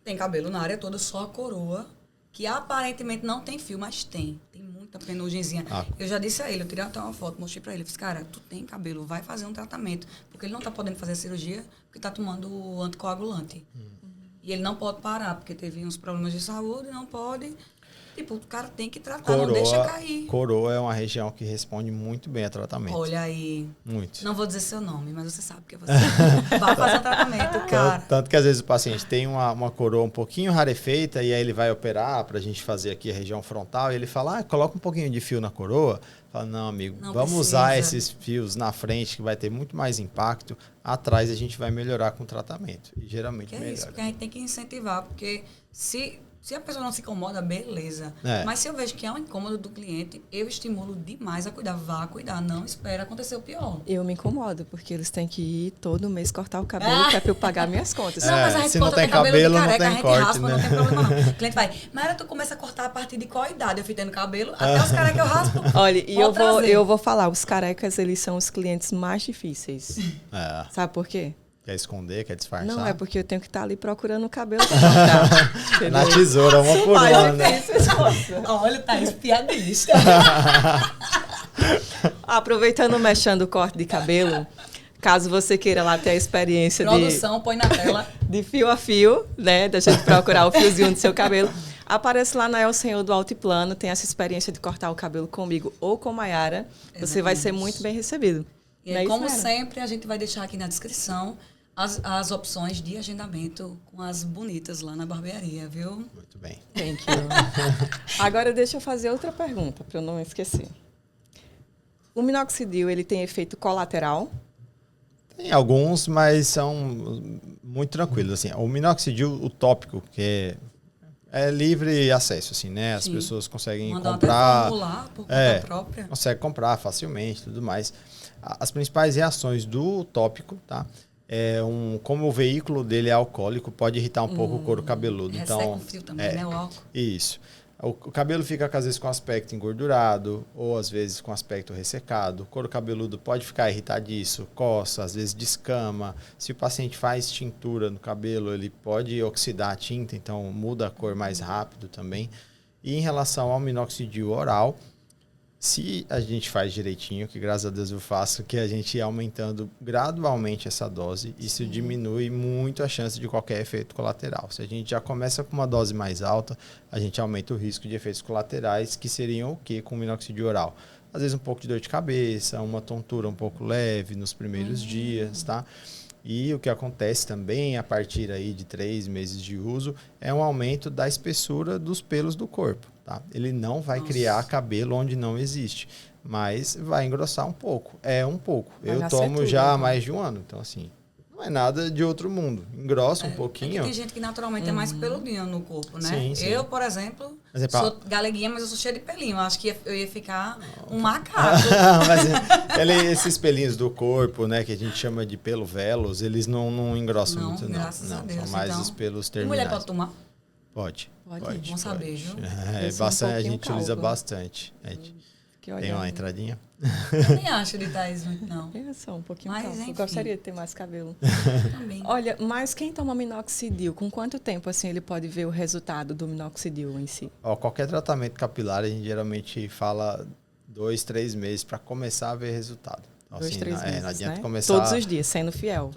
tem cabelo na área toda, só a coroa, que aparentemente não tem fio, mas tem muita penugenzinha. Eu já disse a ele, eu tirei até uma foto, mostrei pra ele, fiz, cara, tu tem cabelo, vai fazer um tratamento, porque ele não tá podendo fazer a cirurgia, porque tá tomando o anticoagulante. E ele não pode parar, porque teve uns problemas de saúde, não pode. Tipo, o cara tem que tratar, não deixa cair. Coroa é uma região que responde muito bem a tratamento. Olha aí. Muito. Não vou dizer seu nome, mas você sabe que é você. Vai fazer um tratamento, cara. Tanto que às vezes o paciente tem uma coroa um pouquinho rarefeita e aí ele vai operar pra gente fazer aqui a região frontal e ele fala, coloca um pouquinho de fio na coroa. Fala, não, amigo, vamos usar esses fios na frente que vai ter muito mais impacto. Atrás a gente vai melhorar com o tratamento. E geralmente melhora. É isso, porque a gente tem que incentivar, porque se a pessoa não se incomoda, beleza. Mas se eu vejo que é um incômodo do cliente, eu estimulo demais a cuidar. Vá cuidar, não espera acontecer o pior. Eu me incomodo, porque eles têm que ir todo mês cortar o cabelo, que é pra eu pagar minhas contas. Não, mas a gente se não tem cabelo, não tem corte, raspa, não tem problema não. O cliente vai, Mayra, tu começa a cortar a partir de qual idade? Eu fui tendo cabelo, até os carecas eu raspo. Olha, e eu vou falar, os carecas, eles são os clientes mais difíceis. Sabe por quê? Quer esconder, quer disfarçar? Não, é porque eu tenho que estar ali procurando o cabelo pra cortar. Na tesoura, uma por uma, né? Olha, tá espiadista. Aproveitando mexendo o corte de cabelo, caso você queira lá ter a experiência Produção, põe na tela. De fio a fio, né? Da gente procurar o fiozinho do seu cabelo. Aparece lá na El Senhor do Altiplano, tem essa experiência de cortar o cabelo comigo ou com Mayara. Você vai ser muito bem recebido. E aí, como sempre, a gente vai deixar aqui na descrição as opções de agendamento com as bonitas lá na barbearia, viu? Muito bem. Thank you. Agora, deixa eu fazer outra pergunta, para eu não esquecer. O minoxidil, ele tem efeito colateral? Tem alguns, mas são muito tranquilos. Assim, o minoxidil, o tópico, que é livre acesso, assim, né? As pessoas conseguem comprar. Até formular por conta própria. Consegue comprar facilmente, tudo mais. As principais reações do tópico, tá? Como o veículo dele é alcoólico, pode irritar um pouco o couro cabeludo. Resseca o fio também, né? O álcool. Isso. O cabelo fica, às vezes, com aspecto engordurado ou, às vezes, com aspecto ressecado. O couro cabeludo pode ficar irritadiço, coça, às vezes descama. Se o paciente faz tintura no cabelo, ele pode oxidar a tinta, então muda a cor mais rápido também. E em relação ao minoxidil oral, se a gente faz direitinho, que graças a Deus eu faço, que a gente ia aumentando gradualmente essa dose, isso diminui muito a chance de qualquer efeito colateral. Se a gente já começa com uma dose mais alta, a gente aumenta o risco de efeitos colaterais, que seriam o quê com o minoxidil oral? Às vezes um pouco de dor de cabeça, uma tontura um pouco leve nos primeiros dias, tá? E o que acontece também a partir aí de 3 meses de uso é um aumento da espessura dos pelos do corpo. Tá? Ele não vai criar cabelo onde não existe, mas vai engrossar um pouco. Um pouco. Eu tomo já há mais de 1 ano, então assim, não é nada de outro mundo. Engrossa um pouquinho. Tem gente que naturalmente é mais peludinho no corpo, né? Sim, sim. Eu, por exemplo, sou galeguinha, mas eu sou cheia de pelinho. Eu acho que eu ia ficar um macaco. Mas esses pelinhos do corpo, né, que a gente chama de pelo velos, eles não engrossam muito, não. Graças a Deus. São mais então, os pelos e terminais. mulher pode tomar? Pode. Bom saber, viu? Bastante, a gente utiliza bastante. Tem uma entradinha? Eu nem acho de Thaís muito, não. Eu sou um pouquinho mas, calma. enfim. Eu gostaria de ter mais cabelo. Também. Olha, mas quem toma minoxidil, com quanto tempo assim ele pode ver o resultado do minoxidil em si? Qualquer tratamento capilar, a gente geralmente fala 2, 3 meses para começar a ver resultado. Então, 2, 3 meses, não adianta né? começar... Todos os dias, sendo fiel.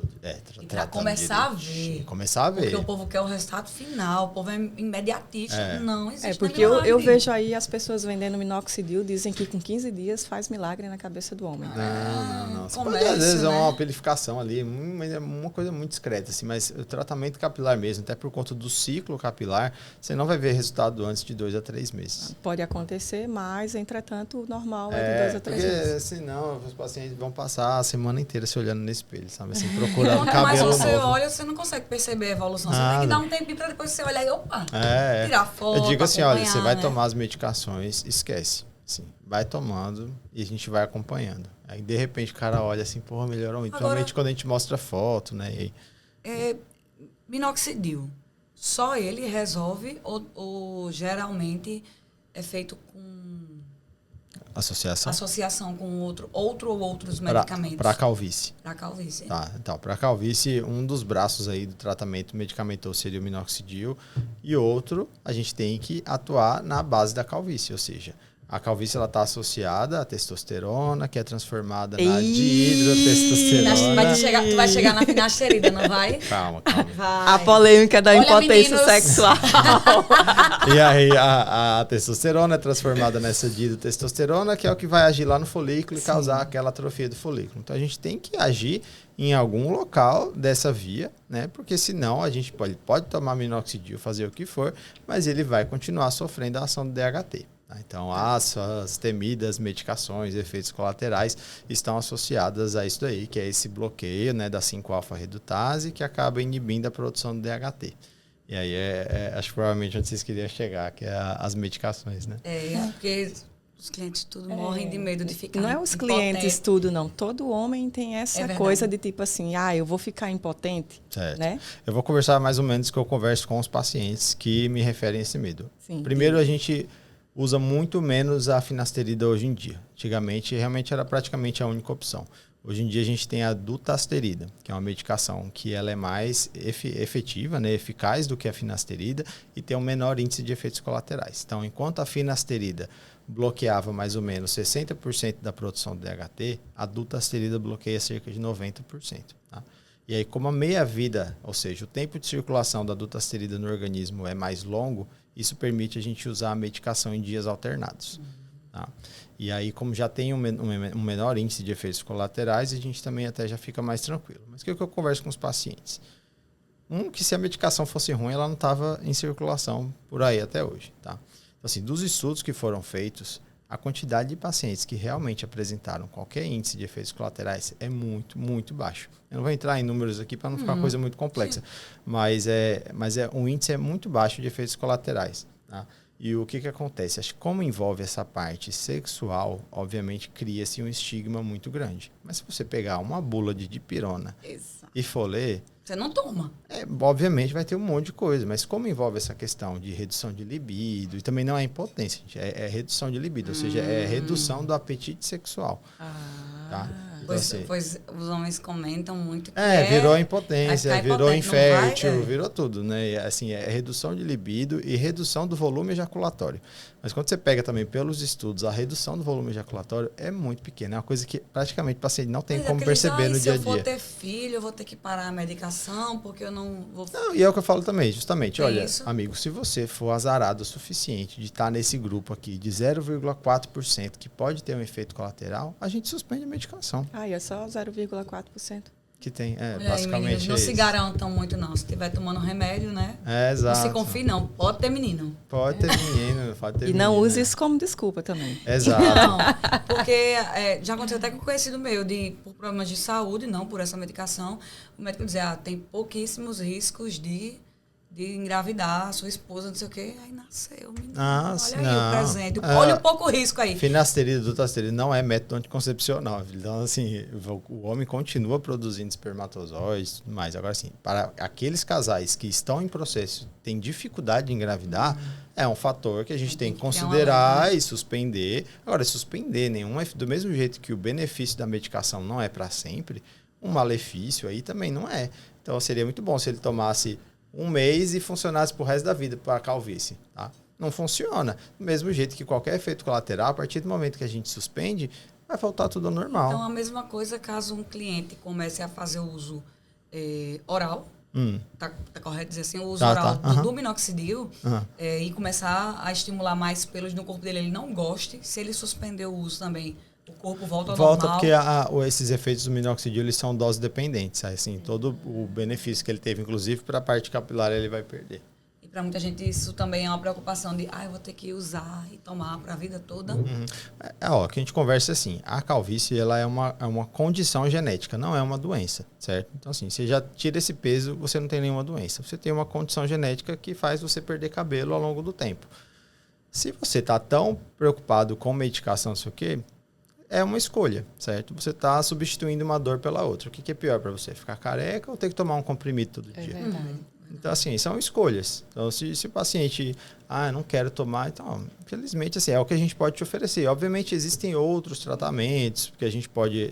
Para começar a ver. Começar a ver. Porque o povo quer o resultado final, o povo é imediatista. Não existe porque eu vejo aí as pessoas vendendo minoxidil, dizem que com 15 dias faz milagre na cabeça do homem. Não. Comércio, às vezes né? é uma pelificação ali, mas é uma coisa muito discreta, assim, mas o tratamento capilar mesmo, até por conta do ciclo capilar, você não vai ver resultado antes de 2 a 3 meses. Pode acontecer, mas, entretanto, o normal é de 2 a 3 meses. Porque senão os pacientes vão vão passar a semana inteira se olhando no espelho, sabe? Assim, procurando Quanto mais cabelo você novo. olha, você não consegue perceber a evolução. Você tem que dar um tempinho para depois você olhar e, opa, tirar foto, eu digo assim, olha, você vai né? tomar as medicações, esquece. Assim, vai tomando e a gente vai acompanhando. Aí, de repente, o cara olha assim, porra, melhorou muito. Principalmente quando a gente mostra foto, né? Minoxidil, só ele resolve ou geralmente é feito com associação com outros medicamentos? Para calvície. Para calvície. Tá, então, para calvície, um dos braços aí do tratamento medicamentoso seria o minoxidil e outro, a gente tem que atuar na base da calvície, ou seja, a calvície ela está associada à testosterona, que é transformada na dihidrotestosterona. Tu vai chegar na finasterida, não vai? Calma. A polêmica da impotência sexual. E aí a testosterona é transformada nessa dihidrotestosterona, que é o que vai agir lá no folículo e causar aquela atrofia do folículo. Então a gente tem que agir em algum local dessa via, né? Porque senão a gente pode tomar minoxidil, fazer o que for, mas ele vai continuar sofrendo a ação do DHT. Então, as temidas medicações, efeitos colaterais estão associadas a isso daí, que é esse bloqueio, né, da 5-alfa-redutase, que acaba inibindo a produção do DHT. E aí, acho que provavelmente onde vocês queriam chegar, que é as medicações, né? Porque os clientes tudo morrem de medo de ficar Não é os clientes tudo, não. Todo homem tem essa coisa de tipo assim, eu vou ficar impotente. Certo. Né? Eu vou conversar mais ou menos que eu converso com os pacientes que me referem a esse medo. Sim. Primeiro, a gente usa muito menos a finasterida hoje em dia. Antigamente, realmente era praticamente a única opção. Hoje em dia, a gente tem a dutasterida, que é uma medicação que ela é mais efetiva, né, eficaz do que a finasterida e tem um menor índice de efeitos colaterais. Então, enquanto a finasterida bloqueava mais ou menos 60% da produção do DHT, a dutasterida bloqueia cerca de 90%. Tá? E aí, como a meia-vida, ou seja, o tempo de circulação da dutasterida no organismo é mais longo, isso permite a gente usar a medicação em dias alternados. Tá? E aí, como já tem um menor índice de efeitos colaterais, a gente também até já fica mais tranquilo. Mas o que eu converso com os pacientes? Que se a medicação fosse ruim, ela não estava em circulação por aí até hoje. Tá? Então, assim, dos estudos que foram feitos, a quantidade de pacientes que realmente apresentaram qualquer índice de efeitos colaterais é muito, muito baixo. Eu não vou entrar em números aqui para não ficar uma coisa muito complexa, mas um índice é muito baixo de efeitos colaterais. Tá? E o que acontece? Acho que como envolve essa parte sexual, obviamente cria-se um estigma muito grande. Mas se você pegar uma bula de dipirona e for ler, você não toma. Obviamente vai ter um monte de coisa, mas como envolve essa questão de redução de libido, e também não é impotência, gente, é redução de libido, ou seja, é redução do apetite sexual. Tá? Então, pois os homens comentam muito que virou impotência, virou infértil, vai, virou tudo, né? Assim, é redução de libido e redução do volume ejaculatório. Mas quando você pega também pelos estudos, a redução do volume ejaculatório é muito pequena. É uma coisa que praticamente o paciente não tem como perceber no dia a dia. Se eu for ter filho, eu vou ter que parar a medicação, porque eu não vou... Não, e é o que eu falo também, justamente. Olha, amigo, se você for azarado o suficiente de estar nesse grupo aqui de 0,4% que pode ter um efeito colateral, a gente suspende a medicação. É só 0,4%. Que tem, Olha basicamente aí, meninos, não se garantam muito não. Se estiver tomando remédio, né? Exato. Não se confie não. Pode ter menino. Pode ter menino, pode ter E não use isso como desculpa também. Exato. Não, porque já aconteceu até com um conhecido meu, por problemas de saúde, não por essa medicação. O médico dizia, tem pouquíssimos riscos de engravidar, sua esposa, não sei o quê. Aí nasceu, menino. Nossa, olha aí o presente. Olha o pouco risco aí. Finasterida e dutasterida não é método anticoncepcional. Então, assim, o homem continua produzindo espermatozoides e tudo mais. Agora, assim, para aqueles casais que estão em processo, têm dificuldade de engravidar, é um fator que a gente tem que considerar e suspender. Agora, suspender do mesmo jeito que o benefício da medicação não é para sempre, um malefício aí também não é. Então, seria muito bom se ele tomasse um mês e funcionasse pro resto da vida para a calvície, tá? Não funciona. Do mesmo jeito que qualquer efeito colateral, a partir do momento que a gente suspende, vai voltar tudo ao normal. Então, a mesma coisa caso um cliente comece a fazer o uso oral, tá correto dizer assim, o uso oral do minoxidil e começar a estimular mais pelos no corpo dele, ele não goste, se ele suspender o uso também, o corpo volta ao normal. Porque esses efeitos do minoxidil, eles são dose dependentes. Assim, todo o benefício que ele teve, inclusive para a parte capilar, ele vai perder. E para muita gente isso também é uma preocupação de, eu vou ter que usar e tomar para a vida toda. Que a gente conversa assim, a calvície ela é uma condição genética, não é uma doença, certo? Então assim, você já tira esse peso, você não tem nenhuma doença. Você tem uma condição genética que faz você perder cabelo ao longo do tempo. Se você está tão preocupado com medicação, não sei o quê, é uma escolha, certo? Você está substituindo uma dor pela outra. O que é pior para você? Ficar careca ou ter que tomar um comprimido todo dia? É verdade. Então, assim, são escolhas. Então, se o paciente, não quero tomar, então, infelizmente, assim, é o que a gente pode te oferecer. Obviamente, existem outros tratamentos que a gente pode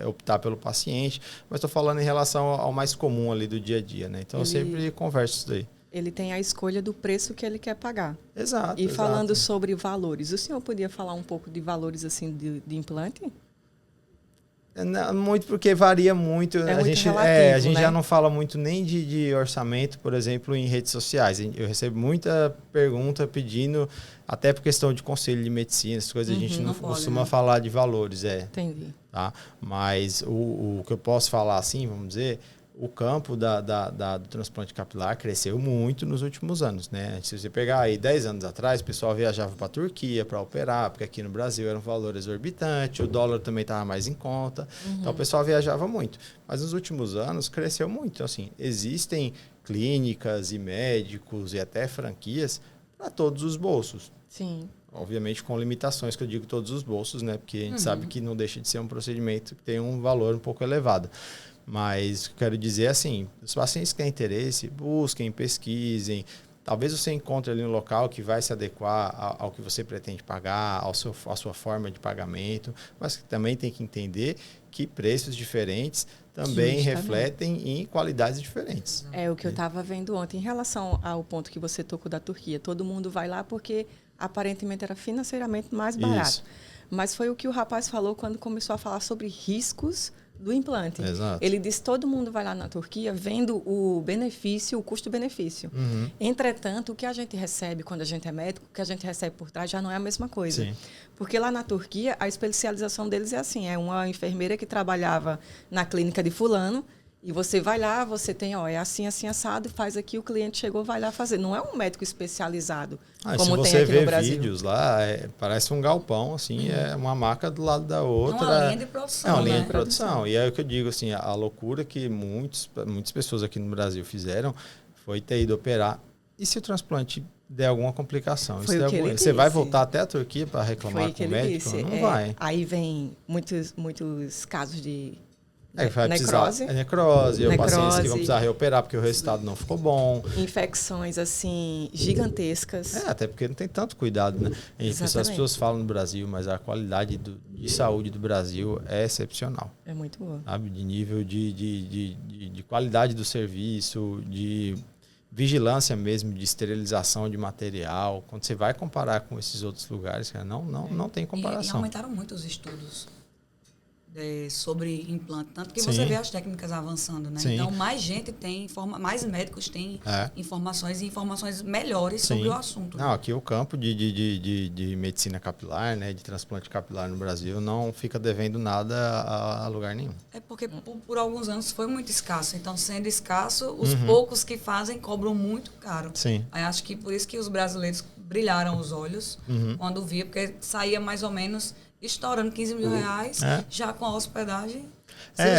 optar pelo paciente, mas estou falando em relação ao mais comum ali do dia a dia, né? Então, eu sempre converso isso daí. Ele tem a escolha do preço que ele quer pagar. Exato. E falando sobre valores, o senhor podia falar um pouco de valores assim de implante? Não, muito, porque varia muito. É a muito gente, relativo, a gente né? já não fala muito nem de orçamento, por exemplo, em redes sociais. Eu recebo muita pergunta pedindo, até por questão de conselho de medicina, essas coisas, a gente não costuma falar de valores. Entendi. Tá? Mas o que eu posso falar assim, vamos dizer, o campo do transplante capilar cresceu muito nos últimos anos, né? Se você pegar aí 10 anos atrás, o pessoal viajava para a Turquia para operar, porque aqui no Brasil era um valor exorbitante, o dólar também estava mais em conta, então o pessoal viajava muito. Mas nos últimos anos cresceu muito. Então, assim, existem clínicas e médicos e até franquias para todos os bolsos. Sim. Obviamente com limitações, que eu digo todos os bolsos, né? Porque a gente sabe que não deixa de ser um procedimento que tem um valor um pouco elevado. Mas quero dizer assim, os pacientes que têm interesse, busquem, pesquisem. Talvez você encontre ali um local que vai se adequar ao que você pretende pagar, à sua forma de pagamento, mas também tem que entender que preços diferentes também refletem em qualidades diferentes. É o que eu estava vendo ontem. Em relação ao ponto que você tocou da Turquia, todo mundo vai lá porque aparentemente era financeiramente mais barato. Isso. Mas foi o que o rapaz falou quando começou a falar sobre riscos do implante. Exato. Ele disse que todo mundo vai lá na Turquia vendo o benefício, o custo-benefício. Entretanto, o que a gente recebe quando a gente é médico, o que a gente recebe por trás já não é a mesma coisa. Sim. Porque lá na Turquia, a especialização deles é assim, é uma enfermeira que trabalhava na clínica de fulano, e você vai lá, você tem, é assim, assim, assado, faz aqui, o cliente chegou, vai lá fazer. Não é um médico especializado, como se tem você aqui no vê Brasil. Vídeos lá, parece um galpão, assim, é uma maca do lado da outra. É uma linha de produção, É uma linha né? de produção. E é o que eu digo, assim, a loucura que muitas pessoas aqui no Brasil fizeram foi ter ido operar. E se o transplante der alguma complicação? Foi o que ele Você vai disse. voltar até a Turquia para reclamar Foi o que com o ele médico? disse. Não vai. Aí vem muitos casos de Vai necrose. precisar necrose, ou pacientes que vão Necrose. precisar reoperar porque o resultado não ficou bom. Infecções, assim, gigantescas. Até porque não tem tanto cuidado, né? As pessoas falam no Brasil, mas a qualidade de saúde do Brasil é excepcional. É muito boa. Sabe? De nível de qualidade do serviço, de vigilância mesmo, de esterilização de material. Quando você vai comparar com esses outros lugares, cara, não tem E comparação. aumentaram muito os estudos sobre implante, tanto que Sim. você vê as técnicas avançando, né? Sim. Então, mais gente tem, mais médicos têm informações e informações melhores Sim. sobre o assunto. Não, aqui o campo de medicina capilar, né, de transplante capilar no Brasil, não fica devendo nada a lugar nenhum. É porque por alguns anos foi muito escasso. Então, sendo escasso, os poucos que fazem cobram muito caro. Sim. Aí acho que por isso que os brasileiros brilharam os olhos quando via, porque saía mais ou menos estourando 15 mil reais, já com a hospedagem.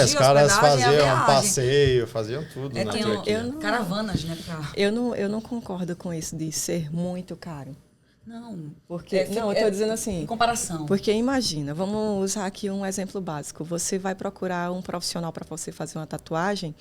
Os caras faziam um passeio, faziam tudo na Turquia. Caravanas, né? Eu não concordo com isso de ser muito caro. Não. Porque, eu estou dizendo assim... Em comparação. Porque imagina, vamos usar aqui um exemplo básico. Você vai procurar um profissional para você fazer uma tatuagem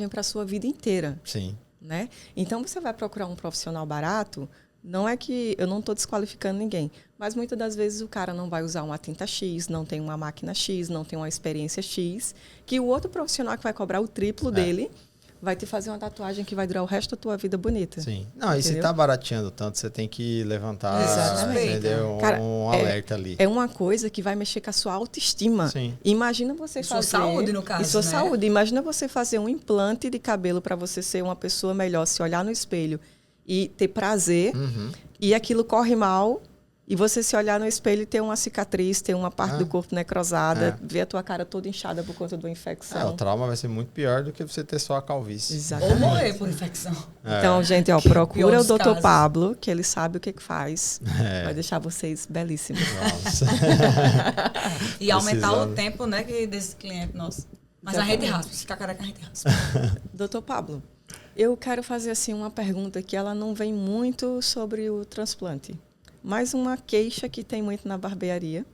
para a sua vida inteira. Sim. Né? Então, você vai procurar um profissional barato, não é que eu não estou desqualificando ninguém, mas muitas das vezes o cara não vai usar uma tinta X, não tem uma máquina X, não tem uma experiência X, que o outro profissional que vai cobrar o triplo dele vai te fazer uma tatuagem que vai durar o resto da tua vida bonita. Sim. Não, e se está barateando tanto, você tem que levantar um alerta ali. É uma coisa que vai mexer com a sua autoestima. Sim. Imagina você fazer... sua saúde, no caso, E sua né? saúde. Imagina você fazer um implante de cabelo para você ser uma pessoa melhor, se olhar no espelho e ter prazer, e aquilo corre mal, E você se olhar no espelho e ter uma cicatriz, ter uma parte do corpo necrosada, ver a tua cara toda inchada por conta de uma infecção. O trauma vai ser muito pior do que você ter só a calvície. Exatamente. Ou morrer por infecção. Então, gente, procura o Dr. casos. Pablo, que ele sabe o que faz. Vai deixar vocês belíssimos. Nossa. E aumentar Precisando. o tempo, né, desse cliente nosso. Mas a Exatamente. gente raspa, se ficar careca, a gente raspa. Dr. Pablo, eu quero fazer assim uma pergunta que ela não vem muito sobre o transplante. Mas uma queixa que tem muito na barbearia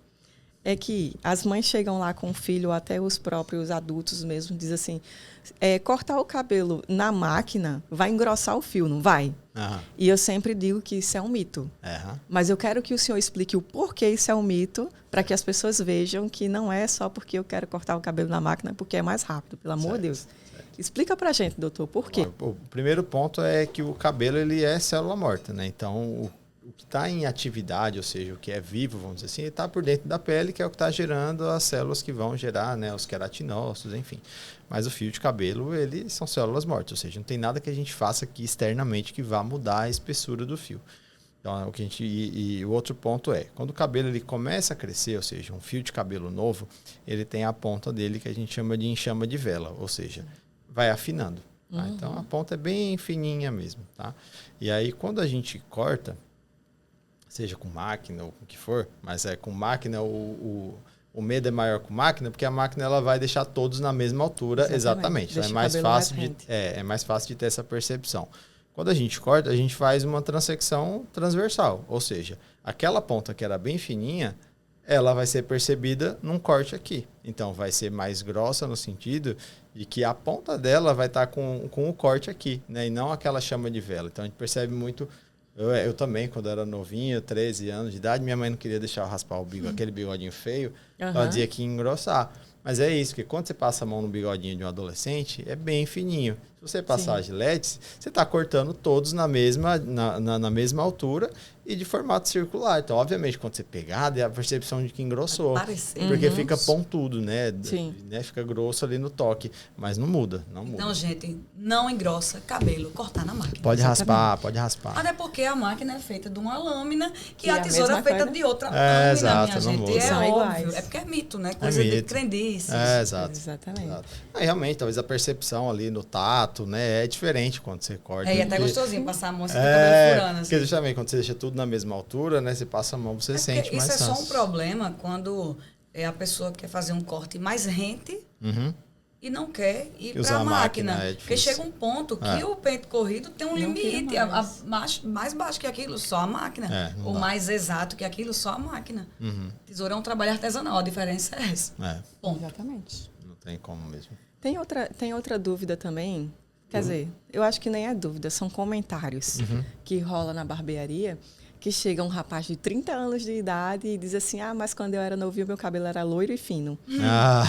é que as mães chegam lá com o filho, ou até os próprios adultos mesmo, dizem assim, cortar o cabelo na máquina vai engrossar o fio, não vai? E eu sempre digo que isso é um mito. Mas eu quero que o senhor explique o porquê isso é um mito, para que as pessoas vejam que não é só porque eu quero cortar o cabelo na máquina, porque é mais rápido, pelo amor de Deus. Explica pra gente, doutor, por quê? O primeiro ponto é que o cabelo ele é célula morta, né? Então, o que está em atividade, ou seja, o que é vivo, vamos dizer assim, ele está por dentro da pele, que é o que está gerando as células que vão gerar, né, os queratinócitos, enfim. Mas o fio de cabelo, ele são células mortas, ou seja, não tem nada que a gente faça aqui externamente que vá mudar a espessura do fio. Então, o outro ponto é, quando o cabelo ele começa a crescer, ou seja, um fio de cabelo novo, ele tem a ponta dele que a gente chama de enxama de vela, ou seja, vai afinando. Tá? Então, a ponta é bem fininha mesmo. Tá? E aí, quando a gente corta, seja com máquina ou com o que for, mas com máquina o medo é maior com máquina, porque a máquina ela vai deixar todos na mesma altura, exatamente. Então, é mais fácil de ter essa percepção. Quando a gente corta, a gente faz uma transecção transversal, ou seja, aquela ponta que era bem fininha, ela vai ser percebida num corte aqui. Então, vai ser mais grossa no sentido de que a ponta dela vai estar com o corte aqui, né? E não aquela chama de vela. Então, a gente percebe muito. Eu também, quando era novinho, 13 anos de idade, minha mãe não queria deixar eu raspar o bigode, aquele bigodinho feio, ela dizia que ia engrossar. Mas é isso, porque quando você passa a mão no bigodinho de um adolescente, é bem fininho. Se você passar a Gillette, você está cortando todos na mesma altura e de formato circular. Então, obviamente, quando você pegar, é a percepção de que engrossou. Porque fica pontudo, né? Fica grosso ali no toque. Mas não muda, não muda. Então, gente, não engrossa cabelo, cortar na máquina. Pode raspar, pode raspar. Até porque a máquina é feita de uma lâmina Que a é a tesoura é mesma feita coisa. de outra lâmina, exato, minha não gente. muda. É São óbvio. iguais. É porque é mito, né? Coisa de mito. crendices. Exato. Exatamente. Exato. Aí, realmente, talvez a percepção ali no tato, né? É diferente quando você corta. E até gostosinho passar a mão assim, com o cabelo furando. Assim. Porque justamente quando você deixa tudo na mesma altura, né? Você passa a mão, você sente mais isso é fácil. só um problema quando a pessoa quer fazer um corte mais rente e não quer ir para a máquina. Porque chega um ponto que o pente corrido tem um limite. Mais baixo que aquilo, só a máquina. Ou mais exato que aquilo, só a máquina. Tesoura é um trabalho artesanal, a diferença é essa. Ponto. Exatamente. Não tem como mesmo. Tem outra dúvida também. Quer dizer, eu acho que nem é dúvida, são comentários que rola na barbearia, que chega um rapaz de 30 anos de idade e diz assim, mas quando eu era novinho, meu cabelo era loiro e fino.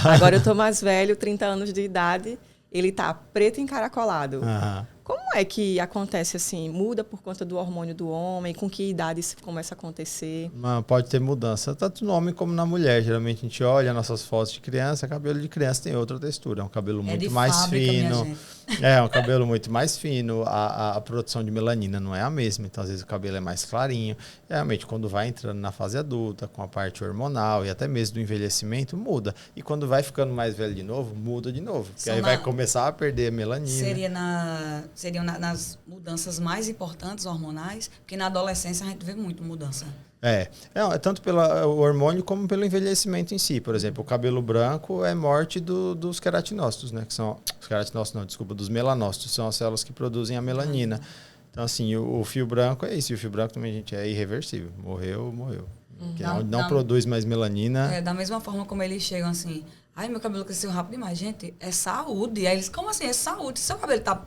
Agora eu tô mais velho, 30 anos de idade, ele tá preto e encaracolado. Como é que acontece assim? Muda por conta do hormônio do homem? Com que idade isso começa a acontecer? Pode ter mudança, tanto no homem como na mulher. Geralmente a gente olha nossas fotos de criança, cabelo de criança tem outra textura. É um cabelo muito mais fábrica, fino. É um cabelo muito mais fino. A produção de melanina não é a mesma. Então, às vezes, o cabelo é mais clarinho. Realmente, quando vai entrando na fase adulta, com a parte hormonal e até mesmo do envelhecimento, muda. E quando vai ficando mais velho de novo, muda de novo. Porque aí vai começar a perder a melanina. Seriam nas mudanças mais importantes hormonais, porque na adolescência a gente vê muito mudança. É tanto pelo hormônio como pelo envelhecimento em si. Por exemplo, o cabelo branco é morte dos queratinócitos, né? Que são os queratinócitos, não, desculpa, dos melanócitos, são as células que produzem a melanina. Então, assim, o fio branco é isso. E o fio branco também, gente, é irreversível. Morreu. Não produz mais melanina. Da mesma forma como eles chegam assim, meu cabelo cresceu rápido demais. Gente, é saúde. Aí eles, como assim? É saúde. Se seu cabelo tá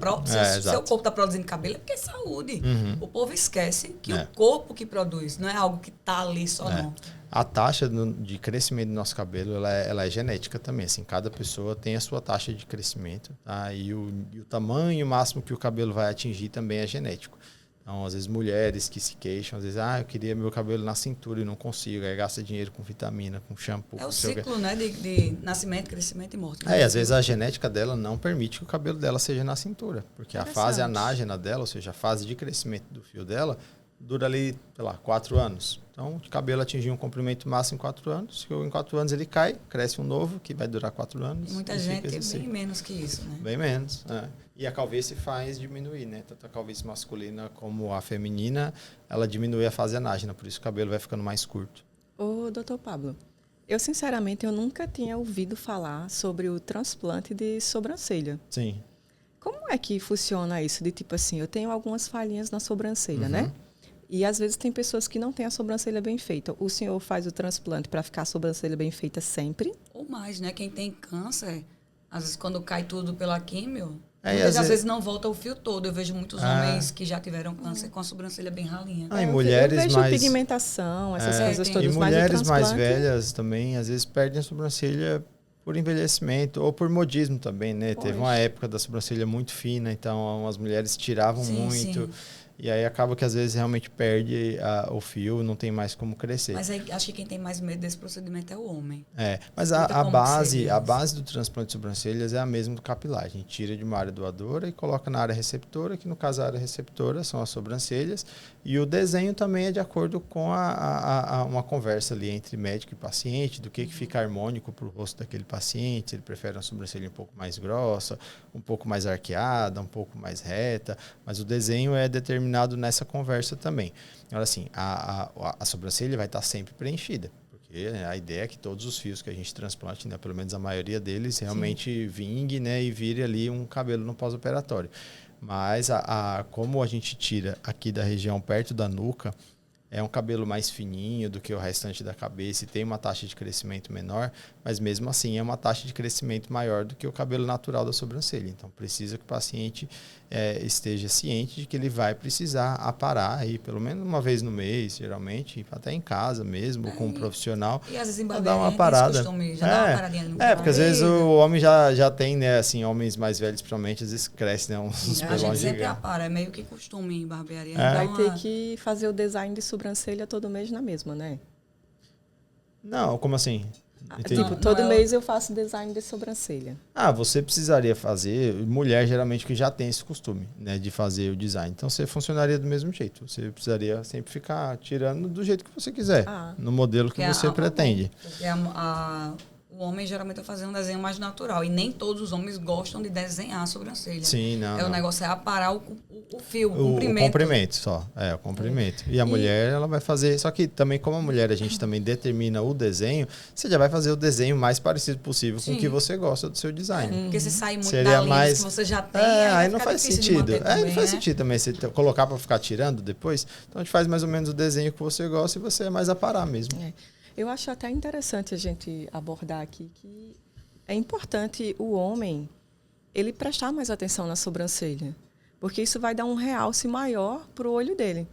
seu corpo tá produzindo cabelo, é porque é saúde. O povo esquece que o corpo que produz, não é algo que tá ali só não. A taxa de crescimento do nosso cabelo, ela é genética também. Assim, cada pessoa tem a sua taxa de crescimento. Tá? E o tamanho máximo que o cabelo vai atingir também é genético. Então, às vezes, mulheres que se queixam, às vezes, eu queria meu cabelo na cintura e não consigo. Aí gasta dinheiro com vitamina, com shampoo. É o ciclo, né? De nascimento, crescimento e morte. Às vezes a genética dela não permite que o cabelo dela seja na cintura. Porque a fase anágena dela, ou seja, a fase de crescimento do fio dela, dura ali, sei lá, 4 anos. Então, o cabelo atingiu um comprimento máximo em 4 anos. Em 4 anos ele cai, cresce um novo, que vai durar 4 anos. E muita gente bem menos que isso, né? Bem menos. E a calvície faz diminuir, né? Tanto a calvície masculina como a feminina, ela diminui a fase anágena, por isso o cabelo vai ficando mais curto. Ô, doutor Pablo, eu sinceramente eu nunca tinha ouvido falar sobre o transplante de sobrancelha. Sim. Como é que funciona isso? De tipo assim, eu tenho algumas falhinhas na sobrancelha, né? E às vezes tem pessoas que não têm a sobrancelha bem feita. O senhor faz o transplante para ficar a sobrancelha bem feita sempre? Ou mais, né? Quem tem câncer, às vezes quando cai tudo pela químio, às vezes não volta o fio todo. Eu vejo muitos homens que já tiveram câncer com a sobrancelha bem ralinha. E mulheres eu vejo mais... pigmentação, essas coisas todas. E mulheres mais velhas também, às vezes, perdem a sobrancelha por envelhecimento ou por modismo também, né? Teve uma época da sobrancelha muito fina, então as mulheres tiravam muito. Sim. E aí acaba que às vezes realmente perde o fio, não tem mais como crescer. Mas aí, acho que quem tem mais medo desse procedimento é o homem. Mas a base do transplante de sobrancelhas é a mesma do capilar. A gente tira de uma área doadora e coloca na área receptora, que no caso a área receptora são as sobrancelhas. E o desenho também é de acordo com uma conversa ali entre médico e paciente, do que fica harmônico para o rosto daquele paciente. Ele prefere uma sobrancelha um pouco mais grossa, um pouco mais arqueada, um pouco mais reta. Mas o desenho é determinado nessa conversa também. Agora, assim, a sobrancelha vai estar sempre preenchida, porque a ideia é que todos os fios que a gente transplante, né, pelo menos a maioria deles, realmente vingue, né, e vire ali um cabelo no pós-operatório. Mas como a gente tira aqui da região perto da nuca, é um cabelo mais fininho do que o restante da cabeça e tem uma taxa de crescimento menor, mas mesmo assim é uma taxa de crescimento maior do que o cabelo natural da sobrancelha. Então precisa que o paciente esteja ciente de que ele vai precisar aparar aí pelo menos uma vez no mês, geralmente, até em casa mesmo, com um profissional. E às vezes em dar uma parada. Dá uma paradinha no porque às vezes o homem já tem, né, assim, homens mais velhos, principalmente, às vezes cresce, né, uns pelões. A gente sempre apara, é meio que costume em barbearia. Vai ter que fazer o design de sobrancelha todo mês na mesma, né? Não, como assim? Tipo, todo mês eu faço design de sobrancelha. Você precisaria fazer, mulher geralmente que já tem esse costume, né, de fazer o design. Então você funcionaria do mesmo jeito. Você precisaria sempre ficar tirando do jeito que você quiser, no modelo que você pretende. Porque o homem geralmente vai fazer um desenho mais natural. E nem todos os homens gostam de desenhar a sobrancelha. Sim, não. O negócio é aparar o fio, o comprimento. O comprimento só. O comprimento. E a mulher, ela vai fazer... Só que também, como a mulher, a gente também determina o desenho, você já vai fazer o desenho mais parecido possível com o que você gosta do seu design. Porque se sair muito da linha que você já tem, aí não faz sentido. Não faz sentido também você colocar para ficar tirando depois. Então, a gente faz mais ou menos o desenho que você gosta e você é mais aparar mesmo. Eu acho até interessante a gente abordar aqui que é importante o homem ele prestar mais atenção na sobrancelha, porque isso vai dar um realce maior para o olho dele.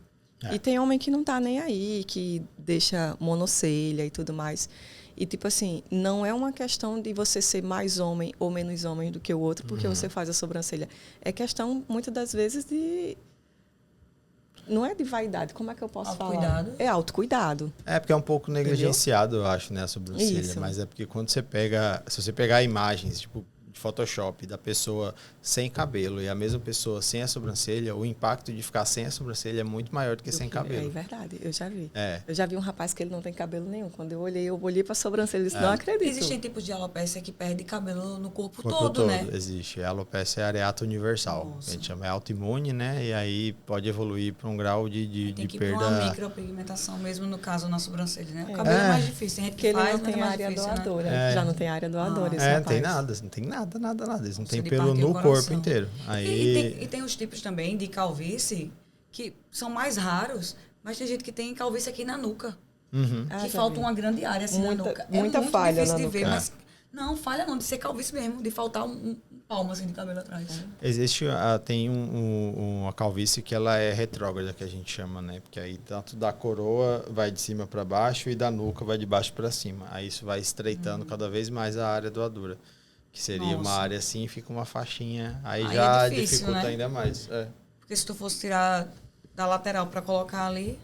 E tem homem que não está nem aí, que deixa monocelha e tudo mais. E, tipo assim, não é uma questão de você ser mais homem ou menos homem do que o outro porque você faz a sobrancelha. É questão, muitas das vezes, de... Não é de vaidade, como é que eu posso falar? É autocuidado. Porque é um pouco negligenciado, eu acho, né, a sobrancelha. Isso. Mas é porque quando se você pegar imagens, tipo, de Photoshop da pessoa sem cabelo e a mesma pessoa sem a sobrancelha, o impacto de ficar sem a sobrancelha é muito maior do que sem cabelo. É verdade, eu já vi. Eu já vi um rapaz que ele não tem cabelo nenhum. Quando eu olhei para a sobrancelha e disse, não acredito. Existem tipos de alopecia que perde cabelo no corpo todo, né? Existe. A alopecia areata universal. Nossa. A gente chama autoimune, né? E aí pode evoluir para um grau de tem que perda... Tem uma micropigmentação mesmo, no caso, na sobrancelha, né? O cabelo é mais difícil. Tem gente que faz, ele não tem área doadora. Né? Já não tem área doadora, esse rapaz. Não tem nada. Eles não têm pelo no corpo inteiro. E tem os tipos também de calvície que são mais raros, mas tem gente que tem calvície aqui na nuca. Que falta uma grande área assim na nuca. Muita falha difícil de ver, mas não, falha não, de ser calvície mesmo, de faltar um palmo assim de cabelo atrás. Existe, tem uma calvície que ela é retrógrada, que a gente chama, né? Porque aí tanto da coroa vai de cima para baixo e da nuca vai de baixo para cima. Aí isso vai estreitando cada vez mais a área doadora. Que seria uma área assim, fica uma faixinha. Aí já é difícil, dificulta, né? Ainda mais. Porque se tu fosse tirar da lateral para colocar ali.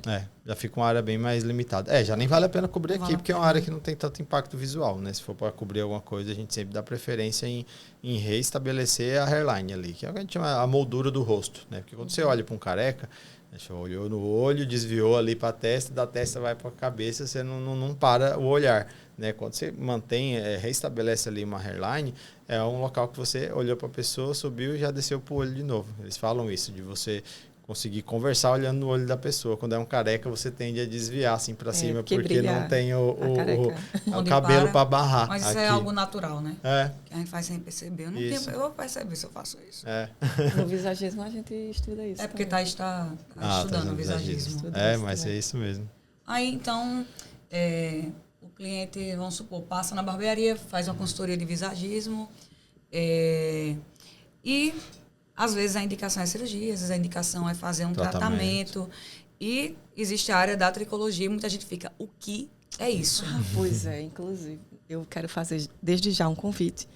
Já fica uma área bem mais limitada. Já nem vale a pena cobrir aqui, porque é uma área que não tem tanto impacto visual, né? Se for para cobrir alguma coisa, a gente sempre dá preferência em reestabelecer a hairline ali, que é o que a gente chama a moldura do rosto, né? Porque quando você olha para um careca, você olhou no olho, desviou ali para a testa, da testa vai para a cabeça, você não para o olhar, né? Quando você reestabelece ali uma hairline, é um local que você olhou para a pessoa, subiu e já desceu para o olho de novo. Eles falam isso, de você conseguir conversar olhando no olho da pessoa. Quando é um careca, você tende a desviar assim para cima, porque não tem o cabelo para barrar. Mas isso aqui. é algo natural, né? Que a gente faz sem perceber. Eu vou perceber se eu faço isso. No visagismo a gente estuda isso. Porque está estudando o visagismo. Mas é isso mesmo. Aí, então, o cliente, vamos supor, passa na barbearia, faz uma consultoria de visagismo e às vezes a indicação é cirurgia, às vezes a indicação é fazer um tratamento. E existe a área da tricologia. Muita gente fica, o que é isso? Pois é, inclusive. Eu quero fazer desde já um convite.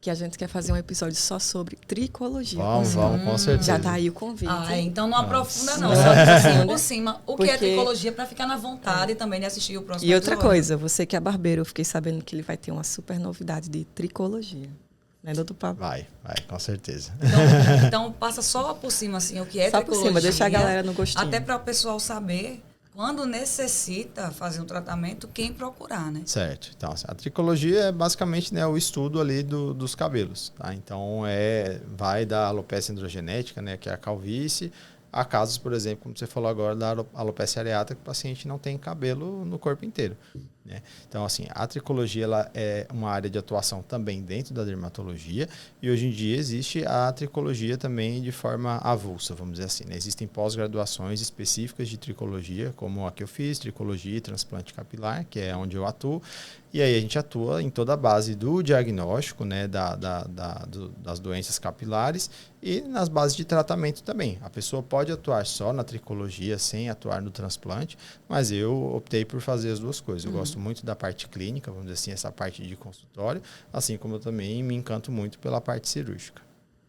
Que a gente quer fazer um episódio só sobre tricologia. Vamos, com certeza. Já tá aí o convite. Então não aprofunda não. Só diz assim por cima o que é tricologia para ficar na vontade também de assistir o próximo episódio. E outra coisa, você que é barbeiro, eu fiquei sabendo que ele vai ter uma super novidade de tricologia. Né, doutor Pablo? Vai, com certeza. Então passa só por cima, assim, o que é só tricologia. Por cima, deixa a galera no gostinho. Até para o pessoal saber, quando necessita fazer um tratamento, quem procurar, né? Certo. Então, a tricologia é basicamente, né, o estudo ali dos cabelos, tá? Então, vai da alopecia androgenética, né, que é a calvície, a casos, por exemplo, como você falou agora, da alopecia areata, que o paciente não tem cabelo no corpo inteiro. Né? Então, assim, a tricologia ela é uma área de atuação também dentro da dermatologia e hoje em dia existe a tricologia também de forma avulsa, vamos dizer assim. Né? Existem pós-graduações específicas de tricologia, como a que eu fiz, tricologia e transplante capilar, que é onde eu atuo. E aí a gente atua em toda a base do diagnóstico, né, das doenças capilares e nas bases de tratamento também. A pessoa pode atuar só na tricologia sem atuar no transplante, mas eu optei por fazer as duas coisas. Eu gosto muito da parte clínica, vamos dizer assim, essa parte de consultório, assim como eu também me encanto muito pela parte cirúrgica.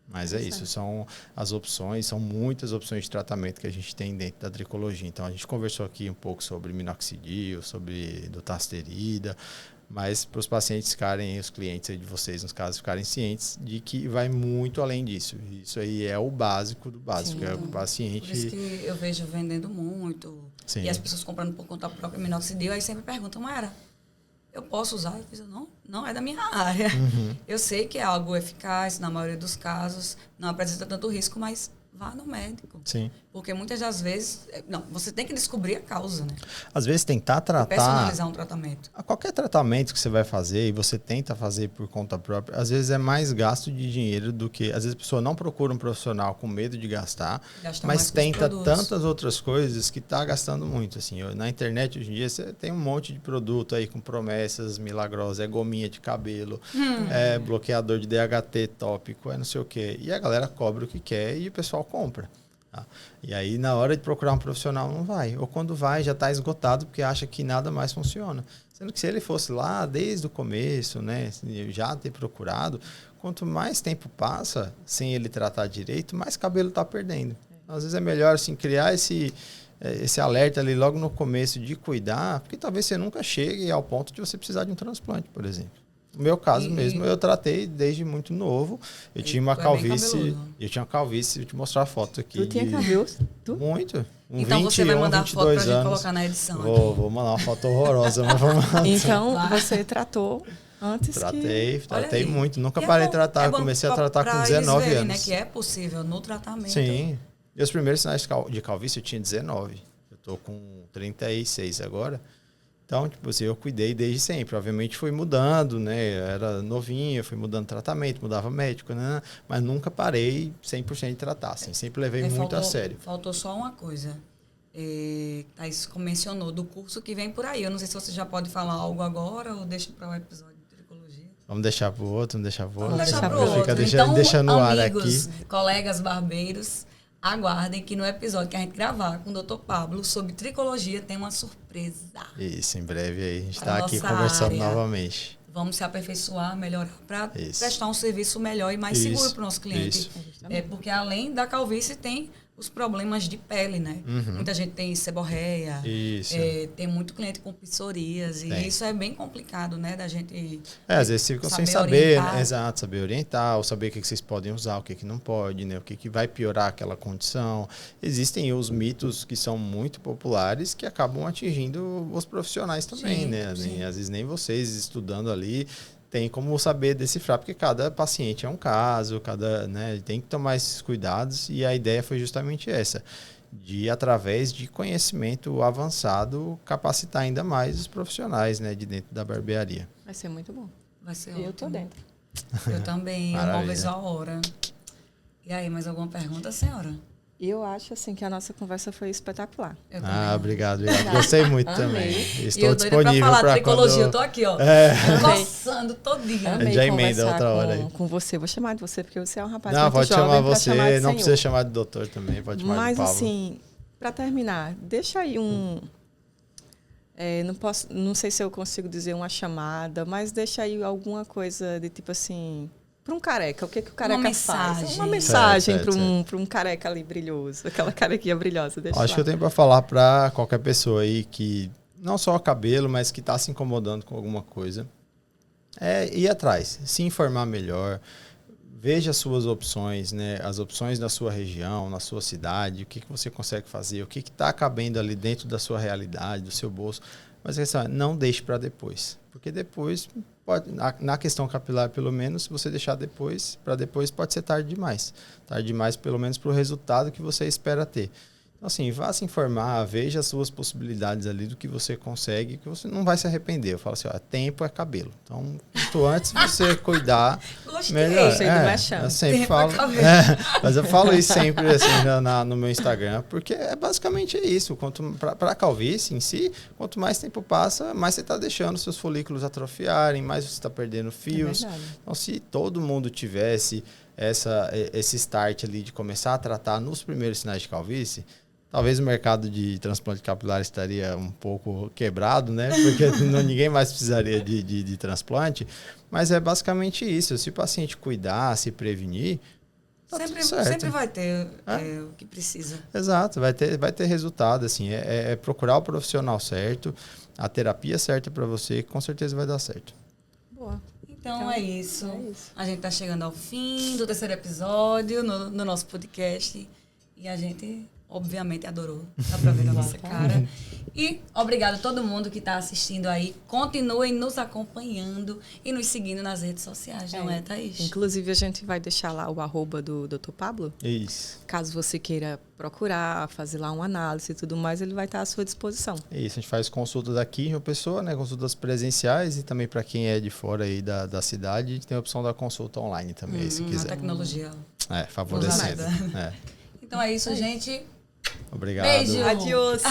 Mas é isso, são as opções, são muitas opções de tratamento que a gente tem dentro da tricologia. Então, a gente conversou aqui um pouco sobre minoxidil, sobre dutasterida, mas para os pacientes ficarem, os clientes aí de vocês, nos casos, ficarem cientes de que vai muito além disso. Isso aí é o básico do básico, Sim. É o paciente... Por isso que eu vejo vendendo muito, Sim. E as pessoas comprando por conta própria minoxidil, aí sempre perguntam, Mayara, eu posso usar? Eu fiz, não é da minha área. Eu sei que é algo eficaz, na maioria dos casos, não apresenta tanto risco, mas vá no médico. Sim. Porque muitas das vezes, você tem que descobrir a causa, né? Às vezes tentar tratar... Personalizar um tratamento. Qualquer tratamento que você vai fazer e você tenta fazer por conta própria, às vezes é mais gasto de dinheiro do que... Às vezes a pessoa não procura um profissional com medo de gastar, mas tenta tantas outras coisas que está gastando muito. Assim, na internet hoje em dia você tem um monte de produto aí com promessas milagrosas, é gominha de cabelo, é bloqueador de DHT tópico, é não sei o quê. E a galera cobra o que quer e o pessoal compra. Tá? E aí, na hora de procurar um profissional, não vai. Ou quando vai, já está esgotado porque acha que nada mais funciona. Sendo que se ele fosse lá desde o começo, né, já ter procurado, quanto mais tempo passa sem ele tratar direito, mais cabelo está perdendo. Às vezes é melhor assim, criar esse alerta ali logo no começo de cuidar, porque talvez você nunca chegue ao ponto de você precisar de um transplante, por exemplo. No meu caso mesmo, eu tratei desde muito novo. Eu tinha uma calvície. Eu tinha uma calvície, vou te mostrar a foto aqui. Tu tinha cabelo? Muito. Então 21, você vai mandar a foto pra gente colocar na edição. Vou mandar uma foto horrorosa, mas vou mandar. Então, você tratou antes Tratei muito. Nunca parei de tratar. Eu comecei a tratar com 19 verem, anos. Né, que é possível no tratamento. Sim. E os primeiros sinais de calvície eu tinha 19. Eu tô com 36 agora. Então, tipo assim, eu cuidei desde sempre. Obviamente fui mudando, né? Eu era novinho, fui mudando tratamento, mudava médico, né? Mas nunca parei 100% de tratar, assim. Sempre levei muito a sério. Faltou só uma coisa. Thaís mencionou do curso que vem por aí. Eu não sei se você já pode falar algo agora ou deixa para o episódio de tricologia. Vamos deixar para o outro, Vamos deixar para o outro. Deixa no ar amigos, aqui. Colegas barbeiros, aguardem que no episódio que a gente gravar com o Dr. Pablo sobre tricologia tem uma surpresa. Isso, em breve aí a gente está aqui conversando novamente. Vamos se aperfeiçoar, melhorar para prestar um serviço melhor e mais seguro para o nosso cliente. Porque além da calvície tem os problemas de pele, né? Muita gente tem seborreia, tem muito cliente com psoríase, e isso é bem complicado, né? Da gente às vezes ficam sem saber, né? Exato, saber orientar, ou saber o que vocês podem usar, o que não pode, né? O que vai piorar aquela condição. Existem os mitos que são muito populares que acabam atingindo os profissionais também, né? Sim. Às vezes nem vocês estudando ali tem como saber decifrar, porque cada paciente é um caso, né, tem que tomar esses cuidados, e a ideia foi justamente essa, de, através de conhecimento avançado, capacitar ainda mais os profissionais, né, de dentro da barbearia. Vai ser muito bom. Vai ser ótimo. Eu tô dentro. Eu também, uma vez a hora. E aí, mais alguma pergunta, senhora? E eu acho assim que a nossa conversa foi espetacular. Obrigado. Gostei muito também. Estou disponível para falar tricologia. Quando... Eu tô aqui, ó. Coçando todinha. Já emenda outra hora com você. Vou chamar de você porque você é um rapaz muito jovem. Não, pode chamar você. Não precisa chamar de doutor também. Pode chamar de Paulo. Mas assim, para terminar, deixa aí não sei se eu consigo dizer uma chamada, mas deixa aí alguma coisa de tipo assim... Para um careca, o que o careca faz? Uma mensagem para um careca ali brilhoso, aquela carequinha brilhosa. Acho que eu tenho para falar para qualquer pessoa aí que, não só o cabelo, mas que está se incomodando com alguma coisa, é ir atrás, se informar melhor, veja as suas opções, né? As opções da sua região, na sua cidade, o que você consegue fazer, o que está cabendo ali dentro da sua realidade, do seu bolso. Mas a questão é, não deixe para depois, porque depois... na questão capilar, pelo menos, se você deixar para depois, pode ser tarde demais. Tarde demais, pelo menos, para o resultado que você espera ter. Então, assim, vá se informar, veja as suas possibilidades ali do que você consegue, que você não vai se arrepender. Eu falo assim, tempo é cabelo. Então, quanto antes você cuidar, melhor. Eu sempre falo. Mas eu falo isso sempre assim, no meu Instagram, porque basicamente isso. Para a calvície em si, quanto mais tempo passa, mais você está deixando seus folículos atrofiarem, mais você está perdendo fios. Então, se todo mundo tivesse esse start ali de começar a tratar nos primeiros sinais de calvície, talvez o mercado de transplante capilar estaria um pouco quebrado, né? Porque ninguém mais precisaria de transplante. Mas é basicamente isso. Se o paciente cuidar, se prevenir, sempre vai ter o que precisa. Exato, vai ter resultado. Assim, é procurar o profissional certo, a terapia certa para você, que com certeza vai dar certo. Boa. Então é isso. A gente está chegando ao fim do 3º episódio no nosso podcast. E a gente... obviamente adorou, dá pra ver na nossa cara. E obrigado a todo mundo que está assistindo aí. Continuem nos acompanhando e nos seguindo nas redes sociais, não é, Thaís? Inclusive, a gente vai deixar lá o @ do Dr. Pablo. Isso. Caso você queira procurar, fazer lá uma análise e tudo mais, ele vai estar à sua disposição. Isso, a gente faz consultas aqui em uma pessoa, né? Consultas presenciais, e também para quem é de fora aí da cidade, a gente tem a opção da consulta online também, se quiser. A tecnologia. Favorecendo. Então é isso, gente. Obrigado. Beijo. Adiós.